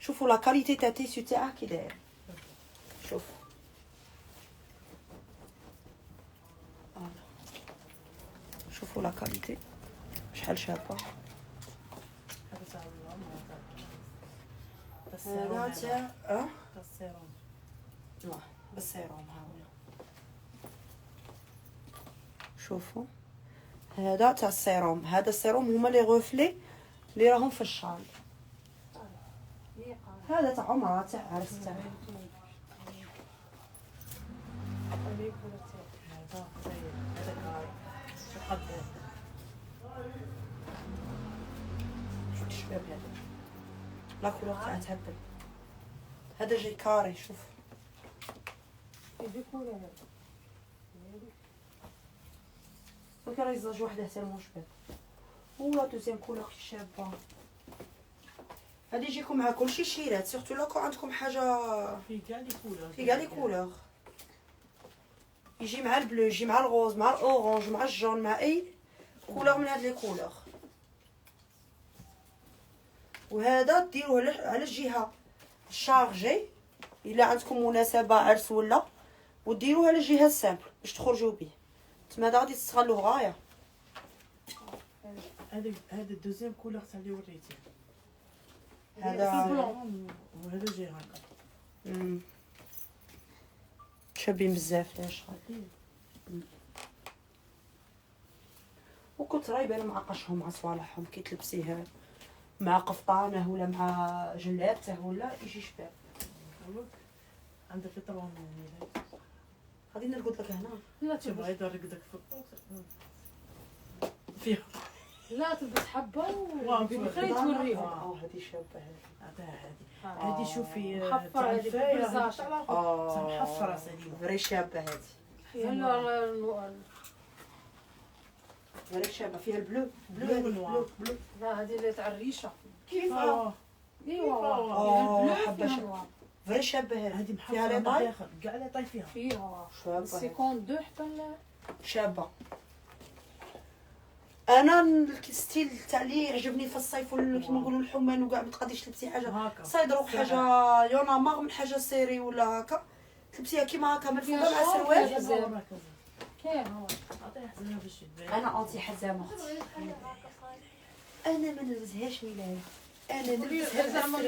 شوفوا لا كاليتي تاع التيسيو تاعه كي داير. شوف شوفوا لا كاليتي شحال شابه. هذا تاع هذا تاع السيروم. بالسيروم. ها شوفوا هذا تاع السيروم. هذا السيروم هما لي غوفلي اللي راهم في الشال. هذا تاع عمرها تاع عرس تاعها. هذا زين. هذا كاري. شو قد شوف الشباب هذا لا كولور تاعها تهبل. هذا جاي كاري. شوف فيه دو كولور هذا. فكر يزوج وحده تالمون شباب. ولا دوزيام كولور شابه. هادي يجيكم مع كلشي شيرات، سيرتو لا كون عندكم حاجه فيه كاع لي كولور. في كاع لي كولور. يجي مع البلو، يجي مع الغوز، مع الاورانج، مع الجون، مع اي كولور من هاد لي كولور. وهذا ديروه على الجهه الشارجي الا عندكم مناسبه عرس ولا، وديروه على الجهه السامبل باش تخرجوا به. تما هذا غادي تستغلوه غايه. هذا الدوزيام كولور تاع اللي وريتي. هذا وهذا جاي هكا. شابين بزاف. ليش وكنت رايبه معقشهم مع صوالحهم كي تلبسيه مع قفطانه ولا مع جلابته ولا يجي شباب. عندك في طبعا غادي نرقد لك هنا. لا تبغى يدرقدك في فيها. لا تلبس حبه وخلي وخلي توريهم. هذه شابه هذه. هذه شوفي محفرة هذه بالبرزاج. محفرة سليمة. فري شابه هذه. يلا فري شابه فيها البلو. بلو. لا هذه اللي تاع الريشه. كيفها؟ ايوا حبه فري شابه هذه. هذه فيها لي محفرة طاي. داخل كاع لي طاي فيها. فيها شابه سيكون دو حتى شابه. انا الستيل تاع اللي يعجبني في الصيف كيما نقولوا الحمان وكاع ما تقديش تلبسي حاجه صايدروك حاجه يونا ماغ من حاجه سيري ولا هكا تلبسيها كيما هكا من فوق مع السروال كاين هو عطيه حزمه باش تبان. انا انتي حزامه اختي. انا ما نلبسهاش ولايه، انا نلبسها زعما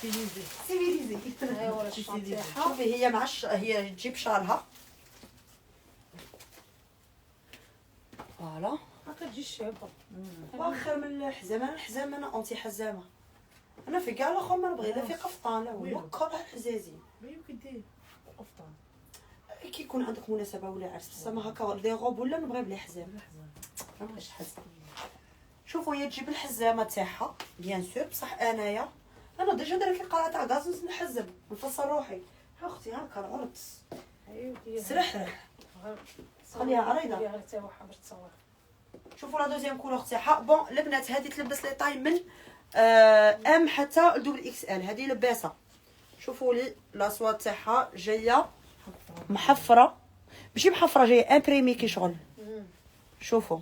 سيليزي. سيفيليزي. ايوا الشنطيحه شوفي هي مع هي تجيب شعرها. فوالا ما كتجيش شابه. واخر من الحزامه. الحزامه انا انتي حزامه. انا في كاع الاخر ما نبغي لا في قفطان لا والو، كره الحزازين. يمكن دير قفطان. كي يكون عندك مناسبه ولا عرس بصح ما هكا دي روب ولا نبغي بلا حزام. لحظه. ما نبغيش حزام. شوفوا هي تجيب الحزامه تاعها بيان سور، بصح انايا انا ديجا درت لي قرعه تاع كازوس نحزم نفصل روحي. ها اختي هاكا العرض سرح خليها عريضة. غير تاوحها باش تصور. شوفوا لا دوزيام كولور تاعها. بون البنات هذه تلبس لي طاي من ام حتى دوبل اكس ال. هذه لباسه. شوفوا لي لاصوات تاعها جايه محفره، ماشي محفره جايه امبريمي كي شغل. شوفوا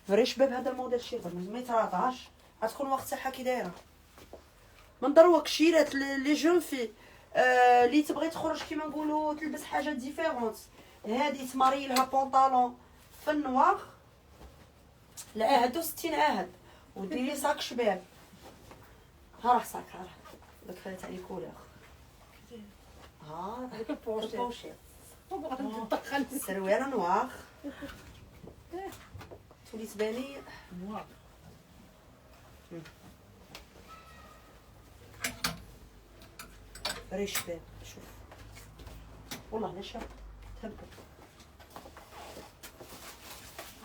فري شباب هذا الموديل شيغل ما يتراطعش، غتكون وقت تاعها كي دايره من دروك شيرات لي جون في اللي تبغي تخرج كيما نقولوا تلبس حاجه ديفيرونت. هذه تماري لها بونطالون في النوار العهد 60 عهد وديري صاك شباب. ها راه صاك ها داك خلات عليه كولور. ها هذيك البوشيت البوشيت وبغات ندخل السروال نوار تولي تباني نوار. فري شباب. شوف والله لا شاب تهبط.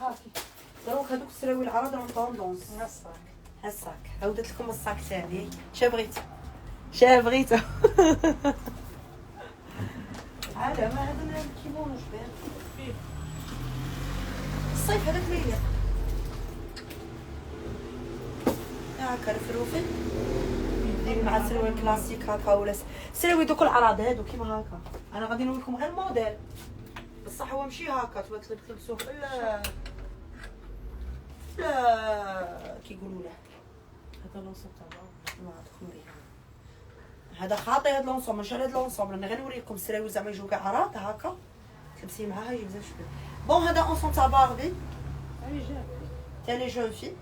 هاكي دروك هذوك السراويل العرض راهم طوندونس. الصاك هالصاك عاودت لكم الصاك تاعي. شابغيتو شابغيتو عاد ما هذا الكيمونو شباب فيه الصيف هذاك ليلة هاكا الفروفل ديري مع سروال كلاسيك هاكا ولا سراوي دوك العراض هادو كيما هاكا. انا غادي نوري لكم غير الموديل بصح هو ماشي هاكا تلبسوه الا لا كي يقولوا له هذا لونسون تاع ما تخمري. هذا خاطي هذا لونسوم ماشي هذا لونسوم. انا غير نوريكم السراوي زعما يجوا كاع عراض هاكا تلبسي معاها يلبس شباب. بون هذا اونسون تاع باربي تاع لي جون في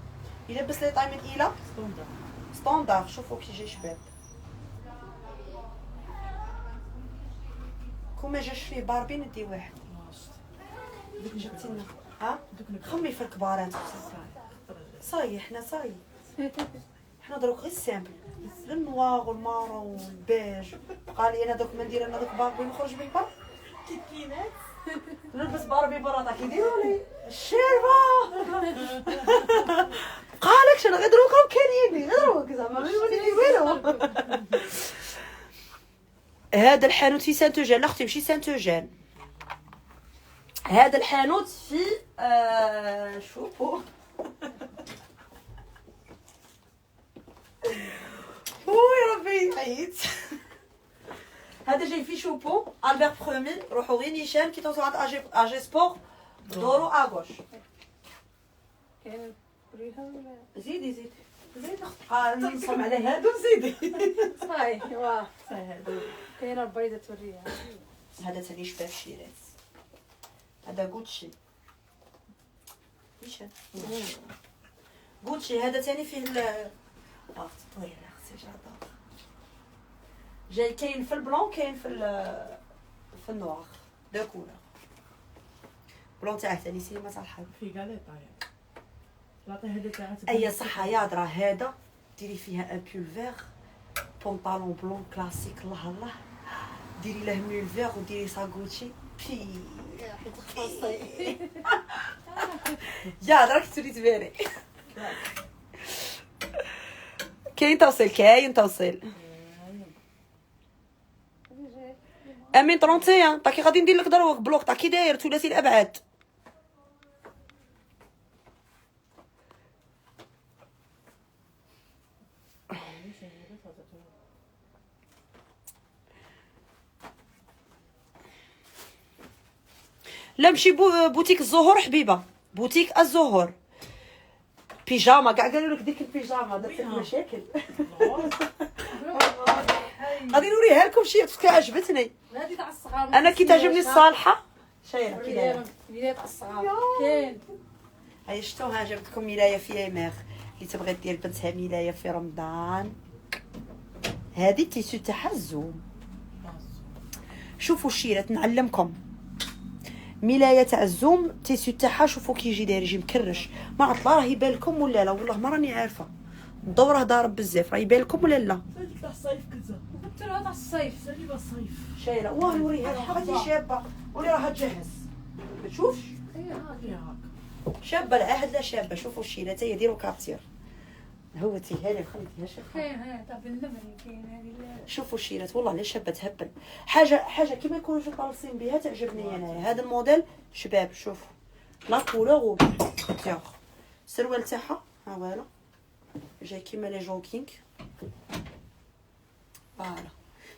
يلبس لي طاي من الى ستوندار. ستوندار. شوفوا كي جاي شباب كون ما جاش فيه باربي ندي واحد. دوك جبتينا ها دوك خمي في الكبارات صاي حنا صاي حنا دروك غير سامبل النوار والمارون والبيج. قال لي انا دوك ما ندير انا دوك باربي نخرج بالبار كيكينات. نلبس باربي براطه كيديروا لي الشيرفه. قالك انا غير دروك راهم كاينين غير دروك زعما ما يولي والو. هذا الحانوت في سانت اوجان. اختي ماشي سانت اوجان. هذا الحانوت في شوفوا يا ربي عييت. هذا جاي في شوبو البير برومي. روحوا غير نيشان كي توصلوا عند اجي سبور دورو اغوش. كاين بريها ولا زيدي زيدي زيدي اختي نصوم على هادو زيدي. صاي واه صاي هادو. كاينه البيضه توريها. هذا ثاني شباب شيرات. هذا غوتشي نيشان غوتشي. هذا ثاني فيه طويل اختي جادور. جاي كاين في البلون كاين في النوار دو كولور. بلون تاعه ثاني سيما تاع الحلب في غاليطا يعني. لاطي هذا تاع اي صح يا درا. هذا ديري فيها ان بول فيغ بونطالون بلون كلاسيك الله الله ديري له مول فيغ وديري سا غوتشي بي يا دراك تولي تباني. كاين توصيل كاين توصيل امين 31 طاكي غادي ندير لك دروك بلوك طاكي داير ثلاثي الابعاد. لا مشي بوتيك الزهور حبيبه. بوتيك الزهور بيجاما كاع قالوا لك ديك البيجاما درت لك مشاكل. غادي نوريها لكم شي عجبتني هذه تاع الصغار. انا كي تعجبني الصالحه شايره كي دايره ميلاد الصغار كاين. هاي شفتوها جبت لكم ملايه فيها ماغ اللي تبغي دير بنتها ملايه في رمضان. هذه التيسو تاعها الزوم. شوفوا الشيرات نعلمكم ملايه تاع الزوم. تيسو تاعها شوفوا كي يجي داير يجي مكرش. ما عرفت لا راه يبان لكم ولا لا، والله ما راني عارفه. الضوء راه ضارب بزاف، راه يبان لكم ولا لا؟ سالت تاع الصيف كنت قلت له هذا الصيف. سالي الصيف. شايله واه نوريها لكم. هذه شابه ولي راها تجهز. ما تشوفش اي هذه هاك شابه العهد لا شابه. شوفوا الشيرات هي ديروا كابتير. هو تي هذه خليتيها شابه. كاين هذا بالنمري كاين هذه. شوفوا الشيرات والله لا شابه تهبل. حاجه كيما يكونوا جو طالصين بها تعجبني انايا. هذا الموديل شباب. شوفوا لا كولور تاع السروال تاعها ها فوالا جاي كيما لي جوكينغ. فوالا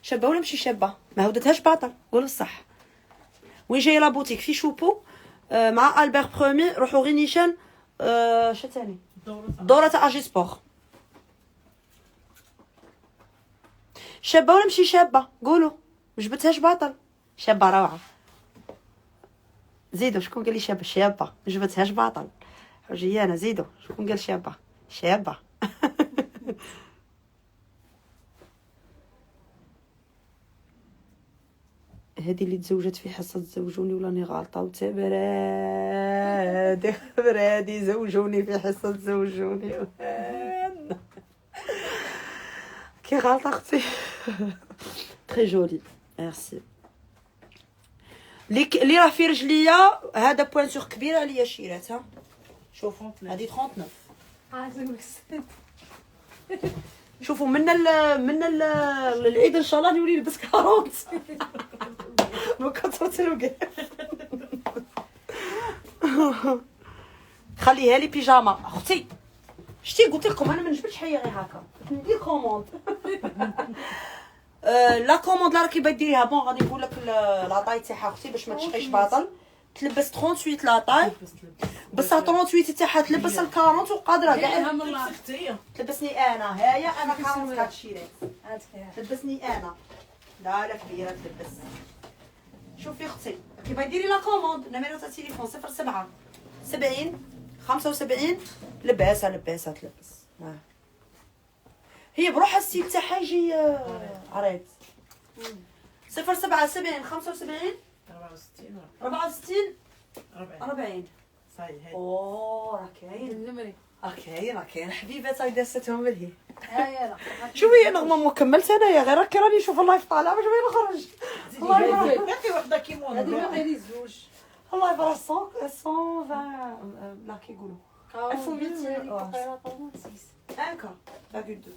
شابه ولا ماشي شابه؟ ما هودتهاش باطل قول الصح. وين جايه لا بوتيك في شوبو مع البير برومي. روحوا غير نيشان شا ثاني دوره تاع اجي سبور. شابه ولا ماشي شابه؟ قولوا ما جبتهاش باطل. شابه روعه. زيدوا شكون قال لي شابه؟ شابه ما جبتهاش باطل. حجي انا زيدوا شكون قال شابه؟ شابه. هذه اللي تزوجت في حصه زوجوني ولاني غالطه وتبراد برادي زوجوني في حصه زوجوني كي غالطه اختي. تري جولي ميرسي. اللي راه في رجليا هذا بوانتور كبير عليا شيرات. ها شوفوا هذه 39. شوفوا من العيد ان شاء الله نولي نلبس 40 من كثرة الوقت. خليها لي بيجاما اختي. شتي قلت لكم انا ما نجبدش حيه غير هكا ندير كوموند. لا كوموند لا راكي ديريها بون غادي نقول لك لاطاي تاعها اختي باش ما تشقيش باطل. تلبس 38 لاطاي بصح 38 تاعها تلبس ال 40 وقادره كاع تلبسني انا. هيا انا 40 كات شيرات تلبسني انا. لا لا كبيره تلبس. شوفي اختي كي ديري لا كوموند نميرو تاع التليفون 07 70 75 لباسه تلبس. هي بروحها الستيل تاعها يجي عريض. 077 75 64 40. صحيح هاي اوه راه كاين بالنمري. كاين حبيبات هاي داستهم لهي. ها يلا شوفي انا ما كملت انايا غير راكي راني نشوف اللايف طالع باش بغي نخرج. الله يبارك باقي وحده كيمون هذه باقي لي زوج. الله يبارك 120 لا كيقولوا 1200 هكا باقي دو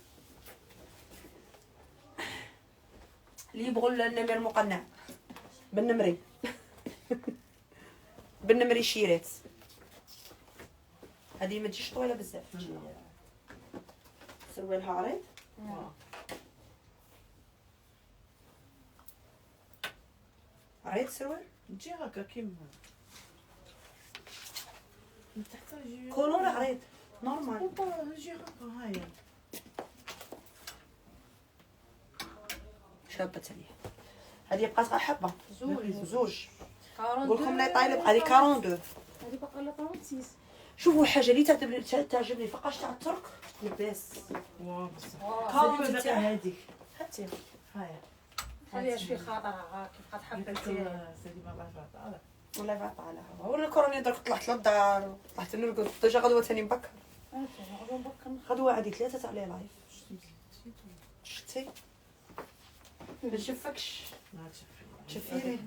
اللي يبغوا النمر مقنع بالنمري. بالنمري شيرات. هذه ما تجيش طويله بزاف. سروالها عريض. عريض سروال تجي هكا كيما من تحت يجي كولور عريض نورمال. يجي هكا هايا شابه ثانيه. هذه بقات غير حبه زوج. 42. نقول لكم لا طايله بقى لي 42. هذه باقي لها 36. شوفوا الحاجه اللي تعجبني فقاش تاع الترك لباس. واه بصح كارون تاع هذيك هاتي هايا خليها شي خاطرها كيف بقات حبه سيدي ما بعرف والله بعرف على هوا. ولا كوروني درك طلعت للدار طلعت نرقد ديجا غدوه ثاني مبكر. غدوه عادي 3 تاع لي لايف. شتي ما نشوفكش ما تشوفيني.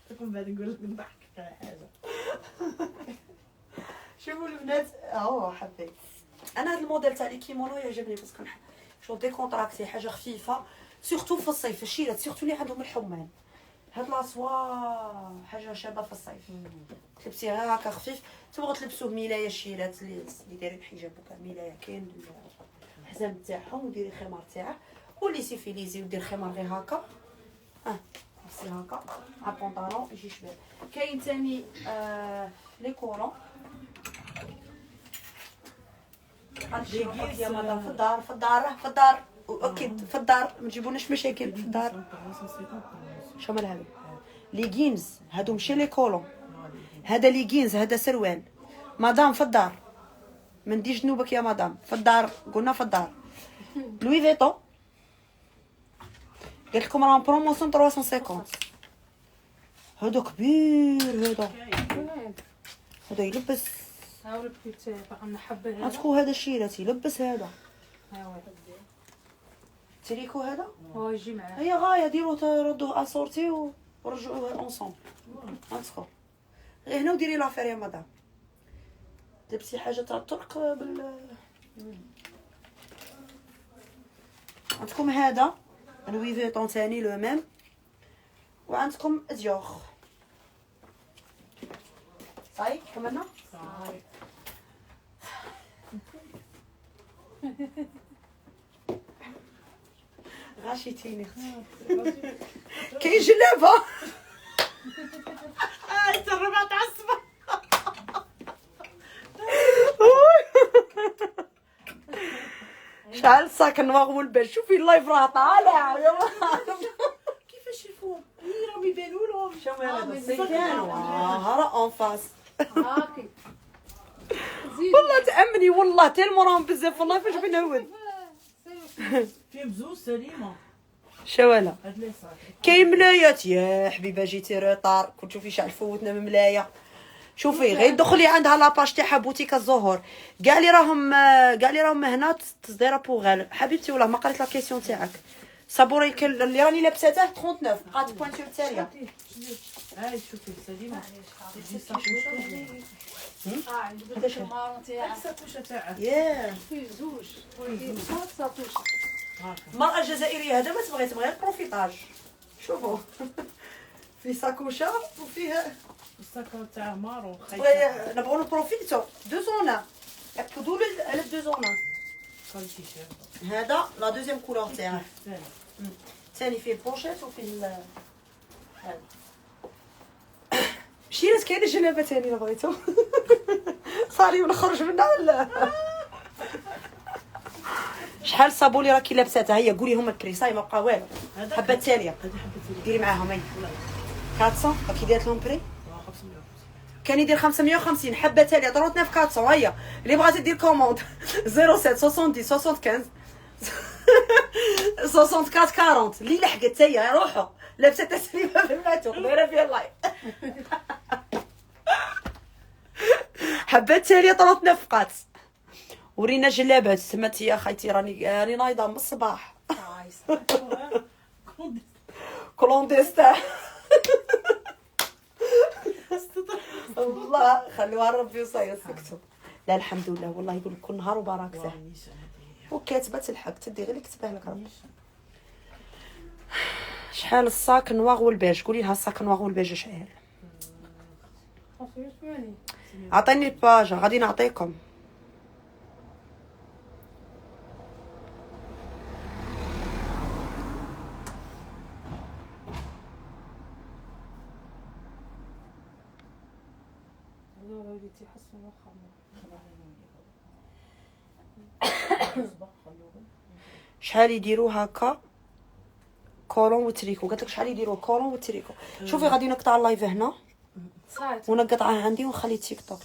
تكون بعد نقول لك نضحك على حاجه. شوفوا البنات اهو حبيت انا هذا الموديل تاع لي كيمونو يعجبني باسكو شغل ديكونتراكتي حاجه خفيفه سورتو في الصيف. الشيرات سورتو اللي عندهم الحمان هاد لاصوا حاجه شابه في الصيف. تلبسيه غير هكا خفيف. تبغوا تلبسوه ملايه الشيرات اللي دايرين حجاب وكاع ملايه كاين الحزام تاعهم وديري خمار تاعه واللي سيفيليزي ودير خمار غير هكا. لبسي هكا مع بونطالون يجي شباب. كاين ثاني لي كولون هادشي نحط يا مدام في الدار اوكي في الدار ما تجيبوناش مشاكل في الدار. شو مالها ليغينز هادو ماشي لي كولون، هذا ليغينز هذا سروال. مدام في الدار، من دي جنوبك يا مدام، في الدار قلنا في الدار. لوي فيتون قلت لكم راهم بروموسيون 350. هذا كبير، هذا يلبس. ها ولبكيت باقا نحبه عندكم هذا شيراتي يلبس هذا. ها هو تريكو هذا هو يجي معاه. هي غايه ديروا تردوه اسورتي ورجعوه اونصومبل. عندكم غير هنا وديري لافير يا مدام. تلبسي حاجه تاع الطرق بال. عندكم هذا لوي فيتون ثاني لو ميم، وعندكم ديور. صاي كملنا. غاشيتيني اختي. كاين جلابه. انت الربع تاع الصباح. شحال ساكن واغمو البال. شوفي اللايف راه طالع. كيفاش يفهم؟ راهم يبانوا لهم. شوفي هذا السيكان راه اون فاس. هاكي والله تامني والله تالمو راهم بزاف والله فاش بنعود. فيهم زوج سليمه. شوالا هاد لي صاحي. كاين ملايات يا حبيبه جيتي روطار. كنت شوفي شحال فوتنا من ملايه. شوفي غير دخلي عندها لاباج تاعها بوتيك الزهور. كاع اللي راهم هنا تصديره بوغال حبيبتي. والله ما قريت لا كيسيون تاعك. صابوري اللي راني لابساته 39 بقات بوينتور تاليه. هاي شوفي سليمه. دي عنده المارون تاعها الساكوشه تاعها. ياه فيه زوج فيه ساطوش. المرأة الجزائرية هذا ما تبغي غير بروفيتاج. شوفوا في ساكوشه وفيه الساكو تاع مارون. تبغي نبغوا نبروفيتو دو زونا. اكدوا لي على دو زونا. كالتي شيف. هذا لا دوزيام كولور تاعه. ثاني. ثاني فيه بوشيت وفيه هذا. شيرات كاينه جلابه ثاني الا بغيتو. صاري ونخرج منها ولا. شحال صابولي راكي لابساتها. هي قولي هما البري صاي ما بقى والو. حبه تاليه هذه حبه ديري معاهم هي 400. راكي دارت لهم بري 500. كان يدير 550 حبه تاليه 39 400. هيا اللي بغات دير كوموند 07 70 75 64 40 اللي لحقت هي روحوا لابسه تسليمه في الماتوق دايره فيها اللايف. حبه تاليه 39 فقات. ورينا جلابات سمات يا خايتي راني نايضه من الصباح. كلونديستا. والله خلوها ربي وصايا سكتوا. لا الحمد لله والله يقول كل نهار وبارك فيه. وكاتبه تلحق تدي غير اللي كتبه لك ربي. شحال الصاك نواغ والبيج. قولي لها الصاك نواغ والبيج شحال. عطيني الباج غادي نعطيكم. شحال يديروا هكا كولون وتريكو. قالت لك شحال يديروا كولون وتريكو. شوفي غادي نقطع اللايف هنا صايت ونقطعه عندي ونخلي تيك توك.